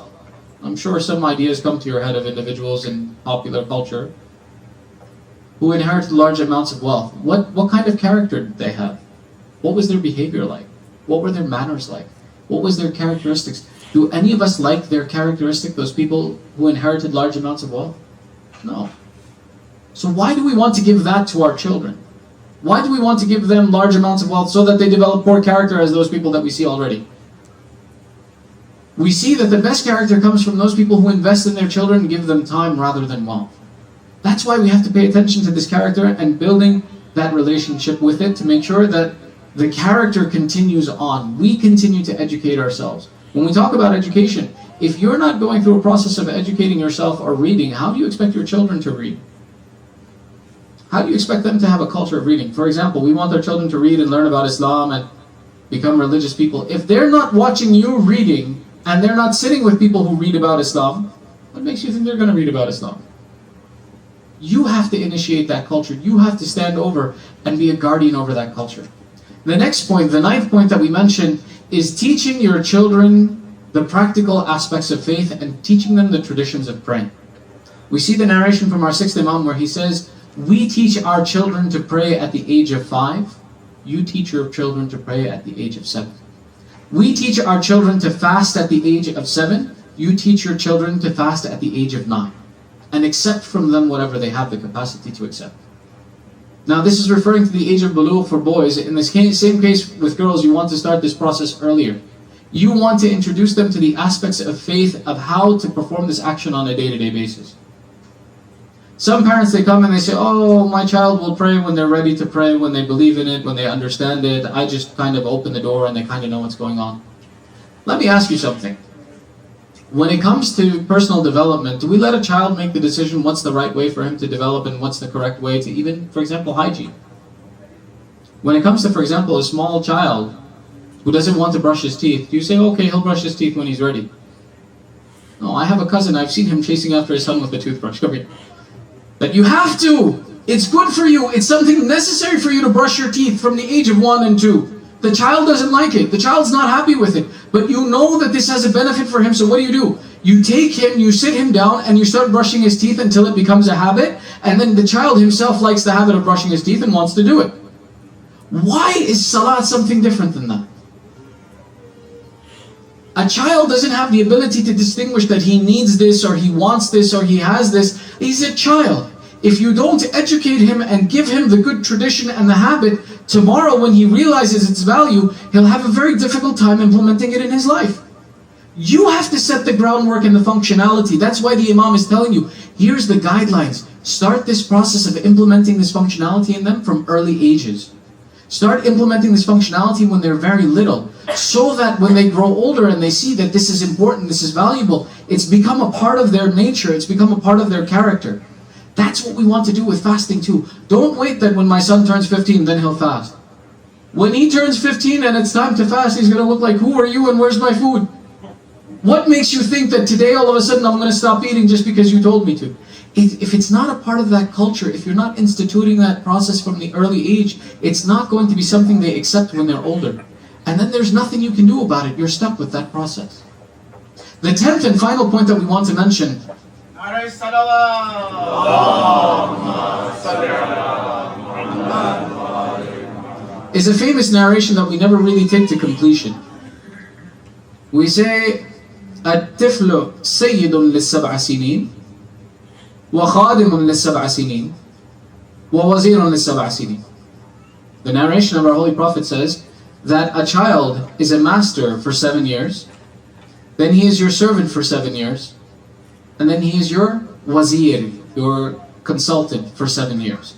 I'm sure some ideas come to your head of individuals in popular culture who inherited large amounts of wealth. What kind of character did they have? What was their behavior like? What were their manners like? What was their characteristics? Do any of us like their characteristic, those people who inherited large amounts of wealth? No. So why do we want to give that to our children? Why do we want to give them large amounts of wealth? So that they develop poor character as those people that we see already. We see that the best character comes from those people who invest in their children and give them time rather than wealth. That's why we have to pay attention to this character and building that relationship with it to make sure that the character continues on. We continue to educate ourselves. When we talk about education, if you're not going through a process of educating yourself or reading, how do you expect your children to read? How do you expect them to have a culture of reading? For example, we want our children to read and learn about Islam and become religious people. If they're not watching you reading and they're not sitting with people who read about Islam, what makes you think they're going to read about Islam? You have to initiate that culture. You have to stand over and be a guardian over that culture. The next point, the ninth point that we mentioned, is teaching your children the practical aspects of faith and teaching them the traditions of praying. We see the narration from our sixth Imam where he says, we teach our children to pray at the age of 5. You teach your children to pray at the age of 7. We teach our children to fast at the age of 7. You teach your children to fast at the age of 9. And accept from them whatever they have the capacity to accept. Now this is referring to the age of bulugh for boys. In the same case with girls, you want to start this process earlier. You want to introduce them to the aspects of faith, of how to perform this action on a day-to-day basis. Some parents, they come and they say, oh, my child will pray when they're ready to pray, when they believe in it, when they understand it. I just kind of open the door and they kind of know what's going on. Let me ask you something. When it comes to personal development, do we let a child make the decision what's the right way for him to develop and what's the correct way to even, for example, hygiene? When it comes to, for example, a small child who doesn't want to brush his teeth, do you say, okay, he'll brush his teeth when he's ready? No, I have a cousin, I've seen him chasing after his son with a toothbrush. Come here. That you have to. It's good for you. It's something necessary for you to brush your teeth from the age of 1 and 2. The child doesn't like it. The child's not happy with it. But you know that this has a benefit for him, so what do? You take him, you sit him down, and you start brushing his teeth until it becomes a habit, and then the child himself likes the habit of brushing his teeth and wants to do it. Why is salat something different than that? A child doesn't have the ability to distinguish that he needs this, or he wants this, or he has this. He's a child. If you don't educate him and give him the good tradition and the habit, tomorrow when he realizes its value, he'll have a very difficult time implementing it in his life. You have to set the groundwork and the functionality. That's why the Imam is telling you, here's the guidelines. Start this process of implementing this functionality in them from early ages. Start implementing this functionality when they're very little, so that when they grow older and they see that this is important, this is valuable, it's become a part of their nature, it's become a part of their character. That's what we want to do with fasting too. Don't wait that when my son turns 15, then he'll fast. When he turns 15 and it's time to fast, he's going to look like, who are you and where's my food? What makes you think that today all of a sudden I'm going to stop eating just because you told me to? If it's not a part of that culture, if you're not instituting that process from the early age, it's not going to be something they accept when they're older. And then there's nothing you can do about it. You're stuck with that process. The 10th and final point that we want to mention is a famous narration that we never really take to completion. We say, الطفل سيد للسبع سنين وخادم للسبع سنين ووزير للسبع سنين. The narration of our Holy Prophet says that a child is a master for 7 years, then he is your servant for 7 years, and then he is your wazir, your consultant for 7 years.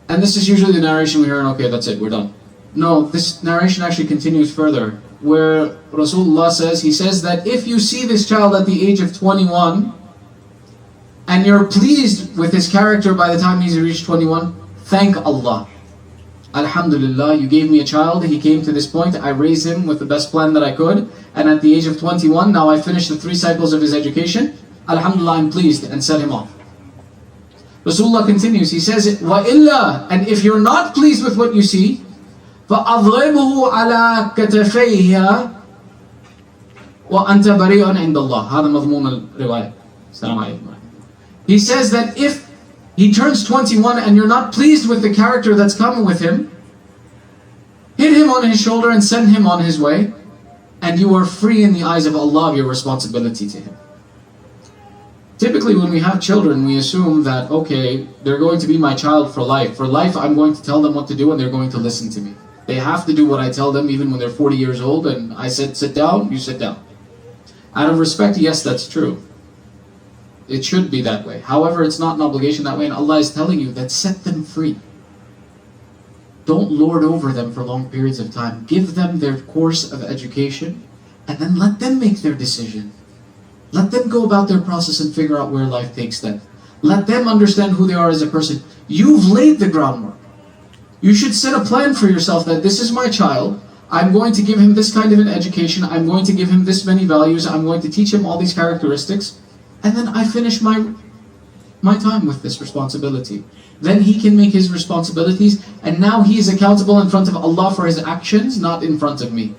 And this is usually the narration we hear, and okay, that's it, we're done. No, this narration actually continues further, where Rasulullah says, he says that if you see this child at the age of 21, and you're pleased with his character by the time he's reached 21, thank Allah. Alhamdulillah, you gave me a child, he came to this point, I raised him with the best plan that I could, and at the age of 21, now I finished the 3 cycles of his education. Alhamdulillah, I'm pleased, and set him off. Rasulullah continues, he says, وَإِلَّا, and if you're not pleased with what you see, فَأَضْرِبُهُ عَلَى كَتَفَيْهَا وَأَنْتَ بَرِيءٌ عِنْدَ اللَّهِ. هذا مضمون الرواية. السلام عليكم. He says that if he turns 21 and you're not pleased with the character that's come with him, hit him on his shoulder and send him on his way, and you are free in the eyes of Allah of your responsibility to him. Typically, when we have children, we assume that, okay, they're going to be my child for life. For life, I'm going to tell them what to do and they're going to listen to me. They have to do what I tell them even when they're 40 years old and I said, sit down, you sit down. Out of respect, yes, that's true. It should be that way. However, it's not an obligation that way, and Allah is telling you that set them free. Don't lord over them for long periods of time. Give them their course of education and then let them make their decision. Let them go about their process and figure out where life takes them. Let them understand who they are as a person. You've laid the groundwork. You should set a plan for yourself that this is my child. I'm going to give him this kind of an education. I'm going to give him this many values. I'm going to teach him all these characteristics. And then I finish my time with this responsibility. Then he can make his responsibilities. And now he is accountable in front of Allah for his actions, not in front of me.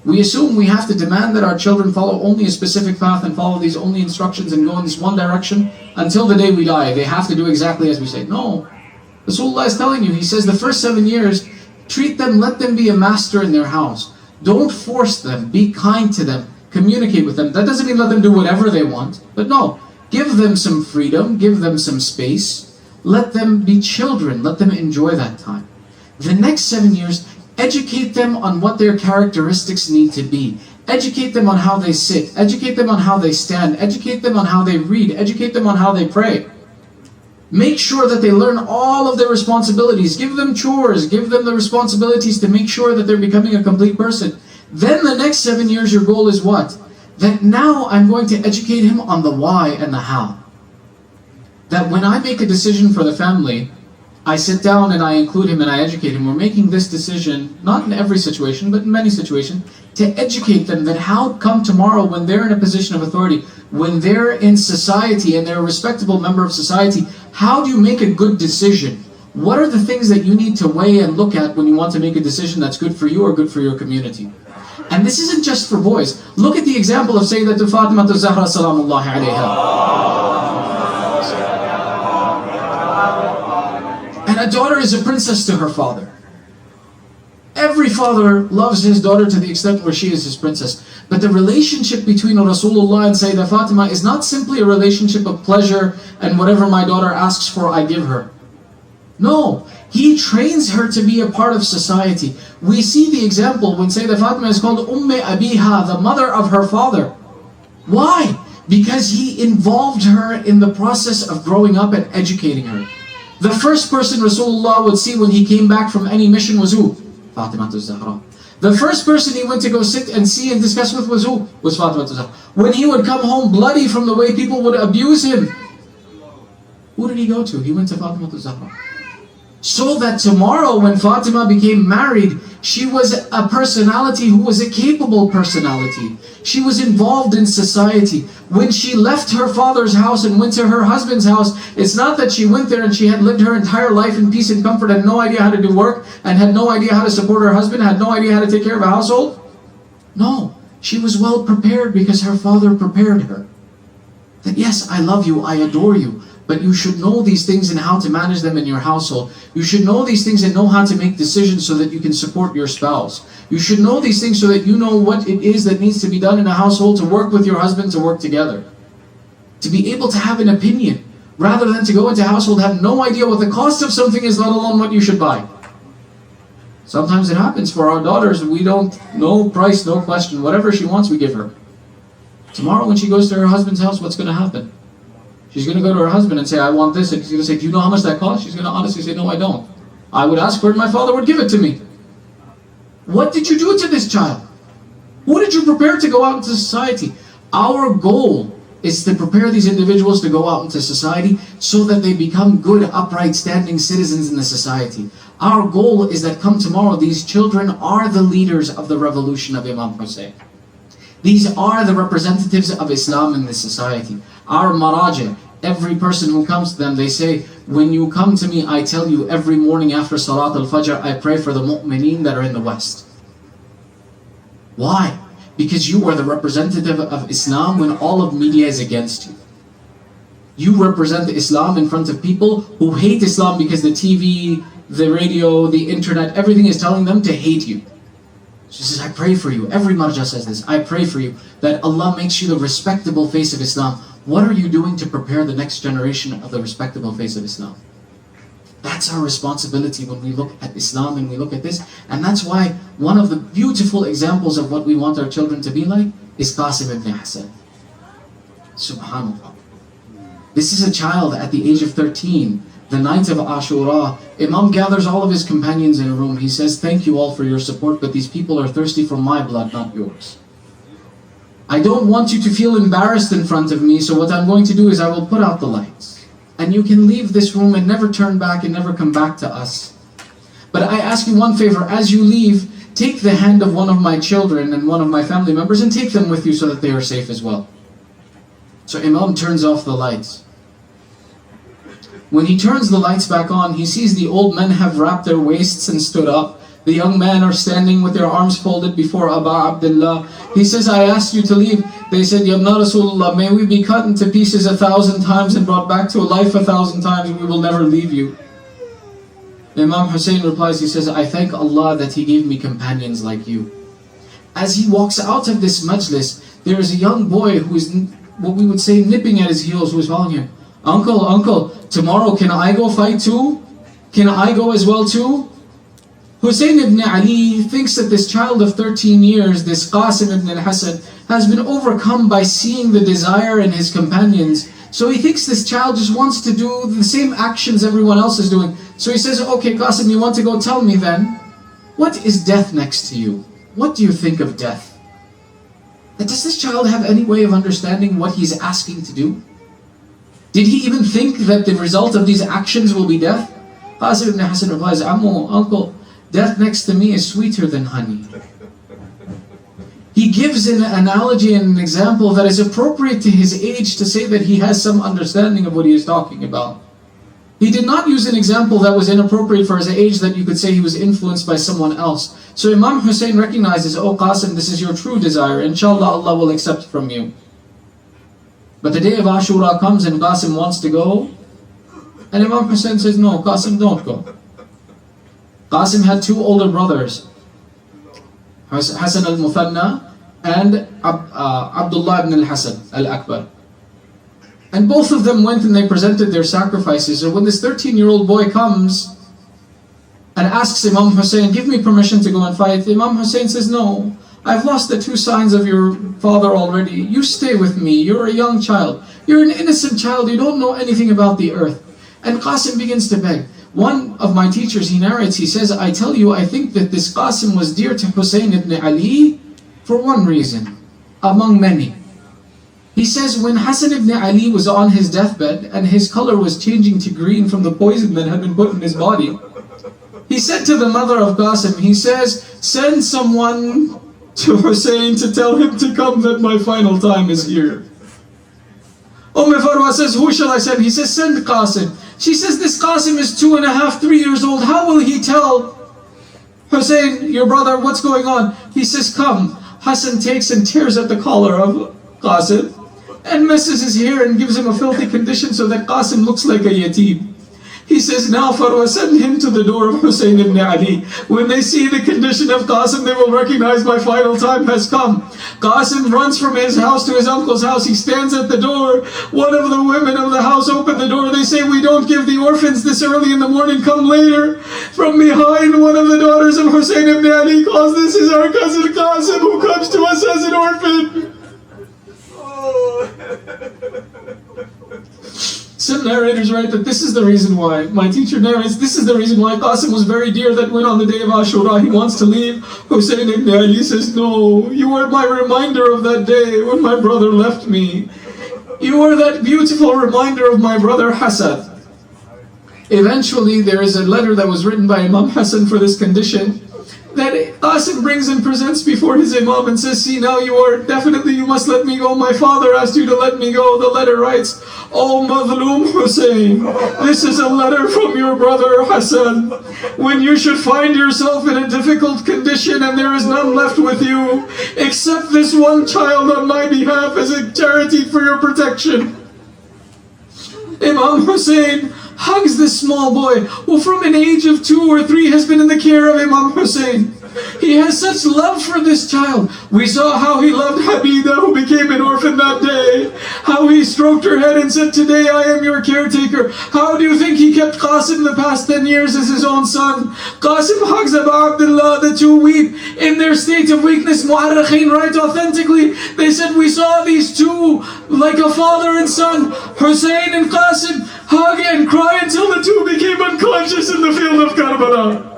We assume we have to demand that our children follow only a specific path and follow these only instructions and go in this one direction until the day we die. They have to do exactly as we say. No. Rasulullah is telling you, he says the first 7 years, treat them, let them be a master in their house. Don't force them, be kind to them, communicate with them. That doesn't mean let them do whatever they want, but no. Give them some freedom, give them some space. Let them be children, let them enjoy that time. The next 7 years, educate them on what their characteristics need to be. Educate them on how they sit. Educate them on how they stand. Educate them on how they read. Educate them on how they pray. Make sure that they learn all of their responsibilities. Give them chores. Give them the responsibilities to make sure that they're becoming a complete person. Then the next 7 years, your goal is what? That now I'm going to educate him on the why and the how. That when I make a decision for the family, I sit down and I include him and I educate him. We're making this decision, not in every situation, but in many situations, to educate them that how come tomorrow when they're in a position of authority, when they're in society and they're a respectable member of society, how do you make a good decision? What are the things that you need to weigh and look at when you want to make a decision that's good for you or good for your community? And this isn't just for boys. Look at the example of Sayyidatul Fatima Zahra salamullahi alayha. And a daughter is a princess to her father. Every father loves his daughter to the extent where she is his princess. But the relationship between Rasulullah and Sayyidah Fatima is not simply a relationship of pleasure and whatever my daughter asks for, I give her. No, he trains her to be a part of society. We see the example when Sayyidah Fatima is called Umme Abiha, the mother of her father. Why? Because he involved her in the process of growing up and educating her. The first person Rasulullah would see when he came back from any mission was who? Fatima Zahra. The first person he went to go sit and see and discuss with was who? Was Fatima Zahra. When he would come home bloody from the way people would abuse him, who did he go to? He went to Fatima Zahra. So that tomorrow when Fatima became married, she was a personality who was a capable personality. She was involved in society. When she left her father's house and went to her husband's house, it's not that she went there and she had lived her entire life in peace and comfort, had no idea how to do work, and had no idea how to support her husband, had no idea how to take care of a household. No, she was well prepared because her father prepared her. That yes, I love you, I adore you, but you should know these things and how to manage them in your household. You should know these things and know how to make decisions so that you can support your spouse. You should know these things so that you know what it is that needs to be done in a household to work with your husband, to work together. To be able to have an opinion, rather than to go into a household and have no idea what the cost of something is, let alone what you should buy. Sometimes it happens for our daughters, we don't know price, no question. Whatever she wants, we give her. Tomorrow when she goes to her husband's house, what's going to happen? She's going to go to her husband and say, I want this. And he's going to say, do you know how much that costs? She's going to honestly say, no, I don't. I would ask for it and my father would give it to me. What did you do to this child? Who did you prepare to go out into society? Our goal is to prepare these individuals to go out into society so that they become good, upright, standing citizens in the society. Our goal is that come tomorrow, these children are the leaders of the revolution of Imam Husain. These are the representatives of Islam in this society. Our maraja, every person who comes to them, they say, when you come to me, I tell you every morning after Salat al-Fajr, I pray for the mu'mineen that are in the West. Why? Because you are the representative of Islam when all of media is against you. You represent Islam in front of people who hate Islam because the TV, the radio, the internet, everything is telling them to hate you. She says, I pray for you. Every marja says this. I pray for you that Allah makes you the respectable face of Islam. What are you doing to prepare the next generation of the respectable face of Islam? That's our responsibility when we look at Islam and we look at this. And that's why one of the beautiful examples of what we want our children to be like is Qasim ibn Hassan. Subhanallah. This is a child at the age of 13, the night of Ashura. Imam gathers all of his companions in a room. He says, thank you all for your support, but these people are thirsty for my blood, not yours. I don't want you to feel embarrassed in front of me, so what I'm going to do is I will put out the lights. And you can leave this room and never turn back and never come back to us. But I ask you one favor, as you leave, take the hand of one of my children and one of my family members and take them with you so that they are safe as well. So Imam turns off the lights. When he turns the lights back on, he sees the old men have wrapped their waists and stood up. The young men are standing with their arms folded before Aba Abdullah. He says, I asked you to leave. They said, Yabna Rasulullah, may we be cut into pieces 1,000 times and brought back to life 1,000 times, we will never leave you. Imam Husain replies, he says, I thank Allah that He gave me companions like you. As he walks out of this majlis, there is a young boy who is, what we would say, nipping at his heels, who is following him. Uncle, tomorrow can I go fight too? Can I go as well too? Husain ibn Ali thinks that this child of 13 years, this Qasim ibn al-Hassan, has been overcome by seeing the desire in his companions. So he thinks this child just wants to do the same actions everyone else is doing. So he says, okay Qasim, you want to go? Tell me then, what is death next to you? What do you think of death? And does this child have any way of understanding what he's asking to do? Did he even think that the result of these actions will be death? Qasim ibn Hassan replies, Ammo, uncle, death next to me is sweeter than honey. He gives an analogy and an example that is appropriate to his age to say that he has some understanding of what he is talking about. He did not use an example that was inappropriate for his age, that you could say he was influenced by someone else. So Imam Husain recognizes, oh Qasim, this is your true desire. Inshallah, Allah will accept from you. But the day of Ashura comes and Qasim wants to go. And Imam Husain says, no, Qasim, don't go. Qasim had two older brothers, Hassan al-Muthanna and Abdullah ibn al-Hassan al-Akbar. And both of them went and they presented their sacrifices. And when this 13-year-old boy comes and asks Imam Husain, give me permission to go and fight, Imam Husain says, no, I've lost the two signs of your father already. You stay with me. You're a young child. You're an innocent child. You don't know anything about the earth. And Qasim begins to beg. One of my teachers, he narrates, he says, I tell you, I think that this Qasim was dear to Husain ibn Ali for one reason, among many. He says, when Hassan ibn Ali was on his deathbed and his color was changing to green from the poison that had been put in his body, he said to the mother of Qasim, he says, send someone to Husain to tell him to come, that my final time is here. Farwa says, who shall I send? He says, send Qasim. She says, this Qasim is 2.5, 3 years old. How will he tell Husain, your brother, what's going on? He says, come. Hassan takes and tears at the collar of Qasim and messes his hair and gives him a filthy condition so that Qasim looks like a yatim. He says, now Farwa, send him to the door of Husain ibn Ali. When they see the condition of Qasim, they will recognize my final time has come. Qasim runs from his house to his uncle's house. He stands at the door. One of the women of the house open the door. They say, we don't give the orphans this early in the morning, come later. From behind, one of the daughters of Husain ibn Ali calls, this is our cousin Qasim who comes to us as an orphan. Some narrators write that this is the reason why, my teacher narrates, this is the reason why Qasim was very dear, that when on the day of Ashura he wants to leave, Husain ibn Ali says, no, you were my reminder of that day when my brother left me. You were that beautiful reminder of my brother Hassan. Eventually there is a letter that was written by Imam Hassan for this condition, that Qasim brings and presents before his Imam and says, see, now you are, definitely you must let me go. My father asked you to let me go. The letter writes, oh Mazloom Husain, this is a letter from your brother Hassan. When you should find yourself in a difficult condition and there is none left with you, accept this one child on my behalf as a charity for your protection. Imam Husain hugs this small boy, who from an age of 2 or 3 has been in the care of Imam Husain. He has such love for this child. We saw how he loved Habida, who became an orphan that day. How he stroked her head and said, today I am your caretaker. How do you think he kept Qasim the past 10 years as his own son? Qasim hugs Abu Abdullah, the two weep in their state of weakness. Mu'arrikhin write authentically, they said, we saw these two like a father and son, Husain and Qasim, hug and cry until the two became unconscious in the field of Karbala.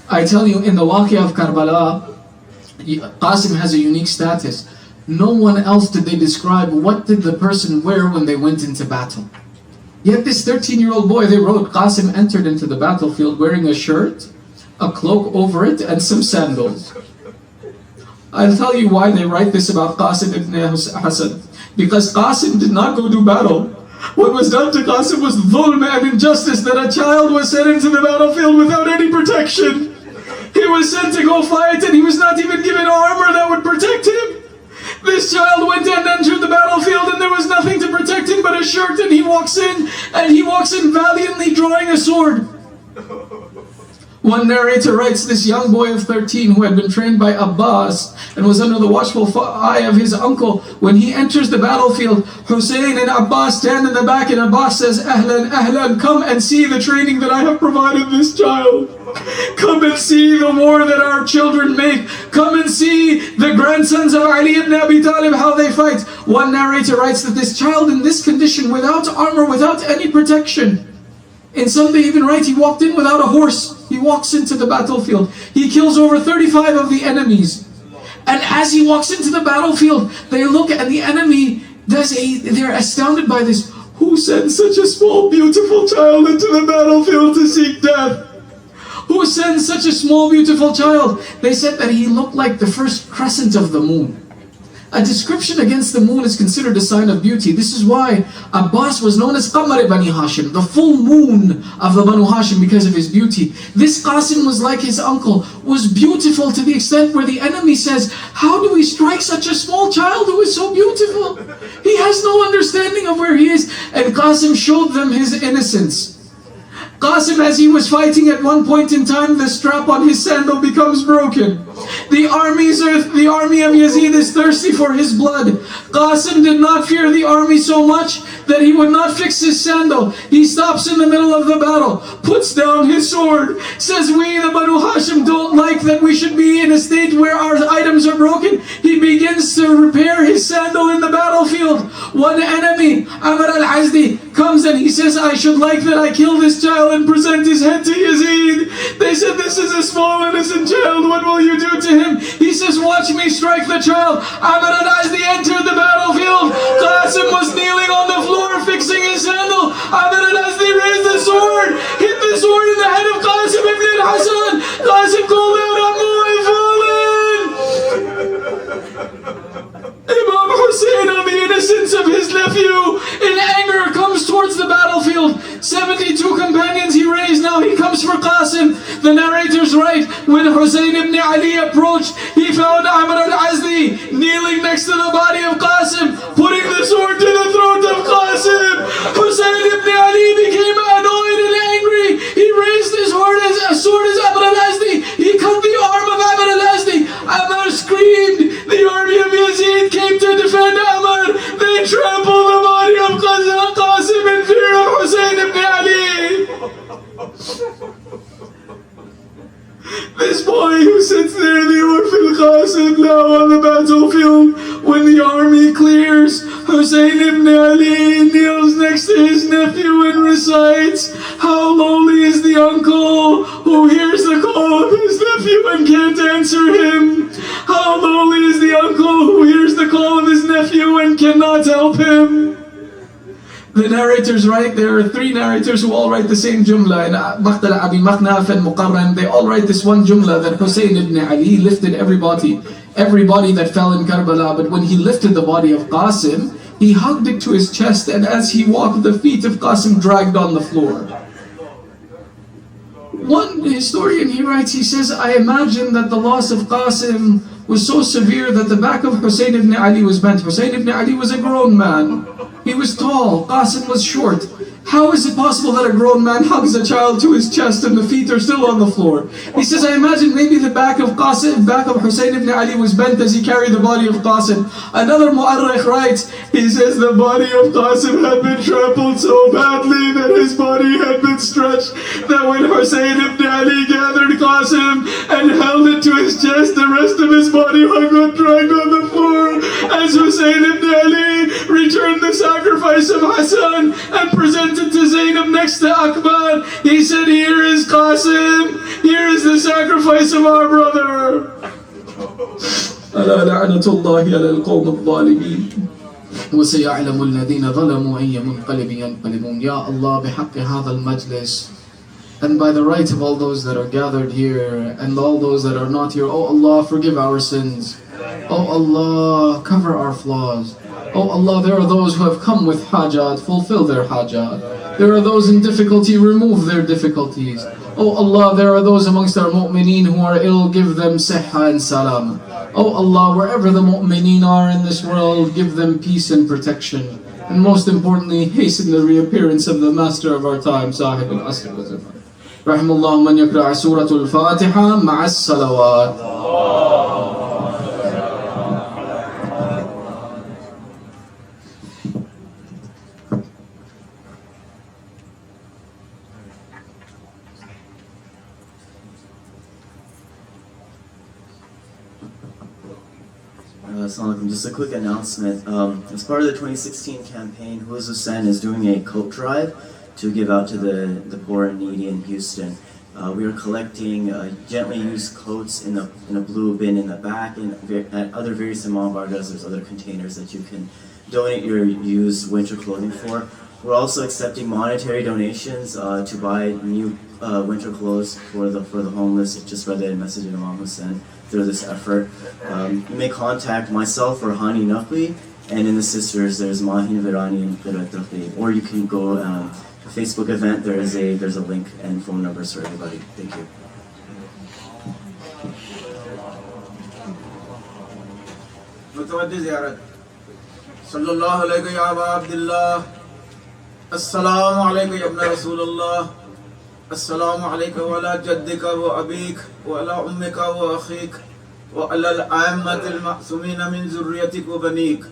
I tell you, in the Waqia of Karbala, Qasim has a unique status. No one else did they describe what did the person wear when they went into battle. Yet this 13-year-old boy, they wrote, Qasim entered into the battlefield wearing a shirt, a cloak over it, and some sandals. I'll tell you why they write this about Qasim ibn Hassan. Because Qasim did not go do battle. What was done to Qasim was dhulm and injustice, that a child was sent into the battlefield without any protection. He was sent to go fight and he was not even given armor that would protect him. This child went and entered the battlefield and there was nothing to protect him but a shirt, and he walks in valiantly drawing a sword. One narrator writes, this young boy of 13 who had been trained by Abbas and was under the watchful eye of his uncle, when he enters the battlefield, Husain and Abbas stand in the back and Abbas says, Ahlan, Ahlan, come and see the training that I have provided this child. Come and see the war that our children make. Come and see the grandsons of Ali ibn Abi Talib, how they fight. One narrator writes that this child in this condition, without armor, without any protection, and some they even write he walked in without a horse. He walks into the battlefield. He kills over 35 of the enemies. And as he walks into the battlefield, they look and the enemy, they're astounded by this. Who sent such a small, beautiful child into the battlefield to seek death? Who sends such a small, beautiful child? They said that he looked like the first crescent of the moon. A description against the moon is considered a sign of beauty. This is why Abbas was known as Qamar Bani Hashim, the full moon of the Banu Hashim, because of his beauty. This Qasim was like his uncle, was beautiful to the extent where the enemy says, how do we strike such a small child who is so beautiful? He has no understanding of where he is. And Qasim showed them his innocence. Qasim, as he was fighting, at one point in time, the strap on his sandal becomes broken. The army of Yazid is thirsty for his blood. Qasim did not fear the army so much that he would not fix his sandal. He stops in the middle of the battle, puts down his sword, says, we the Banu Hashim don't like that we should be in a state where our items are broken. He begins to repair his sandal in the battlefield. One enemy, Amr al-Azdi, comes and he says, I should like that I kill this child and present his head to Yazid. They said, this is a small innocent child, what will you do to him? He says, watch me strike the child. Amr al-Azdi entered the battlefield. Qasim was kneeling on the floor fixing his sandal. Amr al-Azdi raised the sword, hit the sword in the head of Qasim ibn al-Hasan. Qasim called out, Ammu, I've fallen. Imam Husain, on the innocence of his nephew, in anger comes towards the battlefield. 72 companions he raised, now he comes for Qasim. The narrators write, when Husain ibn Ali approached, he found Amr al-Azdi kneeling next to the body of Qasim, putting the sword to the throat of Qasim. Husain ibn Ali became annoyed and angry. He raised his sword as Amr al-Azdi. He cut the arm of Amr al-Azdi. Amr screamed. The army of Yazid came to defend Amr. They trampled the body of Qasim in fear of Husain ibn Ali. This boy who sits there, the orphan Qasim, now on the battlefield, when the army clears, Husain ibn Ali kneels next to his nephew and recites, how lowly is the uncle who hears the call of his nephew and can't answer him. How lowly is the uncle who hears the call of his nephew and cannot help him. The narrators write, there are three narrators who all write the same jumla. In Maqtal Abi Makhnaf and Muqarran, they all write this one jumla, that Husain ibn Ali lifted everybody that fell in Karbala. But when he lifted the body of Qasim, he hugged it to his chest, and as he walked, the feet of Qasim dragged on the floor. One historian, he writes, he says, I imagine that the loss of Qasim was so severe that the back of Husain ibn Ali was bent. Husain ibn Ali was a grown man. He was tall, Qasim was short. How is it possible that a grown man hugs a child to his chest and the feet are still on the floor? He says, I imagine maybe the back of Husain ibn Ali was bent as he carried the body of Qasim. Another mu'arrikh writes, he says the body of Qasim had been trampled so badly that his body had been stretched, that when Husain ibn Ali gathered Qasim and held it to his chest, the rest of his body hung dragged on the floor. As Husain ibn Ali returned the sacrifice of Hassan and presented to Zainab next to Akbar, he said, here is Qasim, here is the sacrifice of our brother. ألا لعنة الله على القوم الظالمين وسيعلم الذين ظلموا أي منقلب ينقلبون. Ya Allah, بحق هذا المجلس, and by the right of all those that are gathered here and all those that are not here, oh Allah, forgive our sins. Oh Allah, cover our flaws. Oh Allah, there are those who have come with hajat, fulfill their hajat. There are those in difficulty, remove their difficulties. Oh Allah, there are those amongst our mu'mineen who are ill, give them sihha and salam. Oh Allah, wherever the mu'mineen are in this world, give them peace and protection. And most importantly, hasten the reappearance of the master of our time, Sahib al-Asr wa Zaman. Rahimullah man yakra' Suratul Fatiha ma'as salawat. Assalamu alaikum. Just a quick announcement. As part of the 2016 campaign, Husain is doing a coat drive to give out to the poor and needy in Houston. We are collecting gently used coats in a blue bin in the back, and at other various Imam Bargas, there's other containers that you can donate your used winter clothing for. We're also accepting monetary donations to buy new winter clothes for the homeless. Just read that message in Imam Husain through this effort. You may contact myself or Hani Naqvi, and in the sisters there's Mahin Virani and Qirat Naqvi. Or you can go to the Facebook event. There's a link and phone numbers for everybody. Thank you. متوجه زيارت صلى الله عليه يا أبا عبد الله السلام عليك يا ابن رسول الله السلام عليك وعلى جدك وأبيك وعلى أمك وأخيك وعلى الأئمة المعصومين من ذريتك وبنيك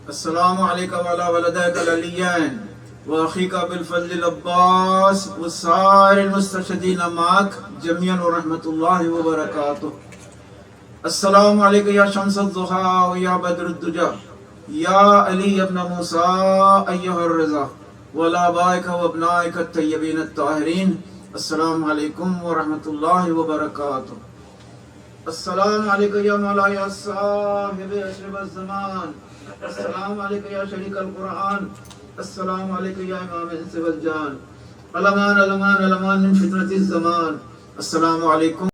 السلام عليك وعلى ولديك العليين وأخيك بالفضل العباس وسائر المستشهدين معك جميعا ورحمة الله وبركاته. السلام عليك يا شمس الضحى ويا بدر الدجى يا علي ابن موسى أيها الرضا والآبائك وابنائك الطيبين الطاهرين. السلام عليكم ورحمة الله وبركاته. السلام عليك يا مولاي صاحب أشرف الزمان. السلام عليك يا شريك القرآن. السلام عليك يا إمام الإنس والجان. الأمان الأمان الأمان من فتنة الزمان. السلام عليكم.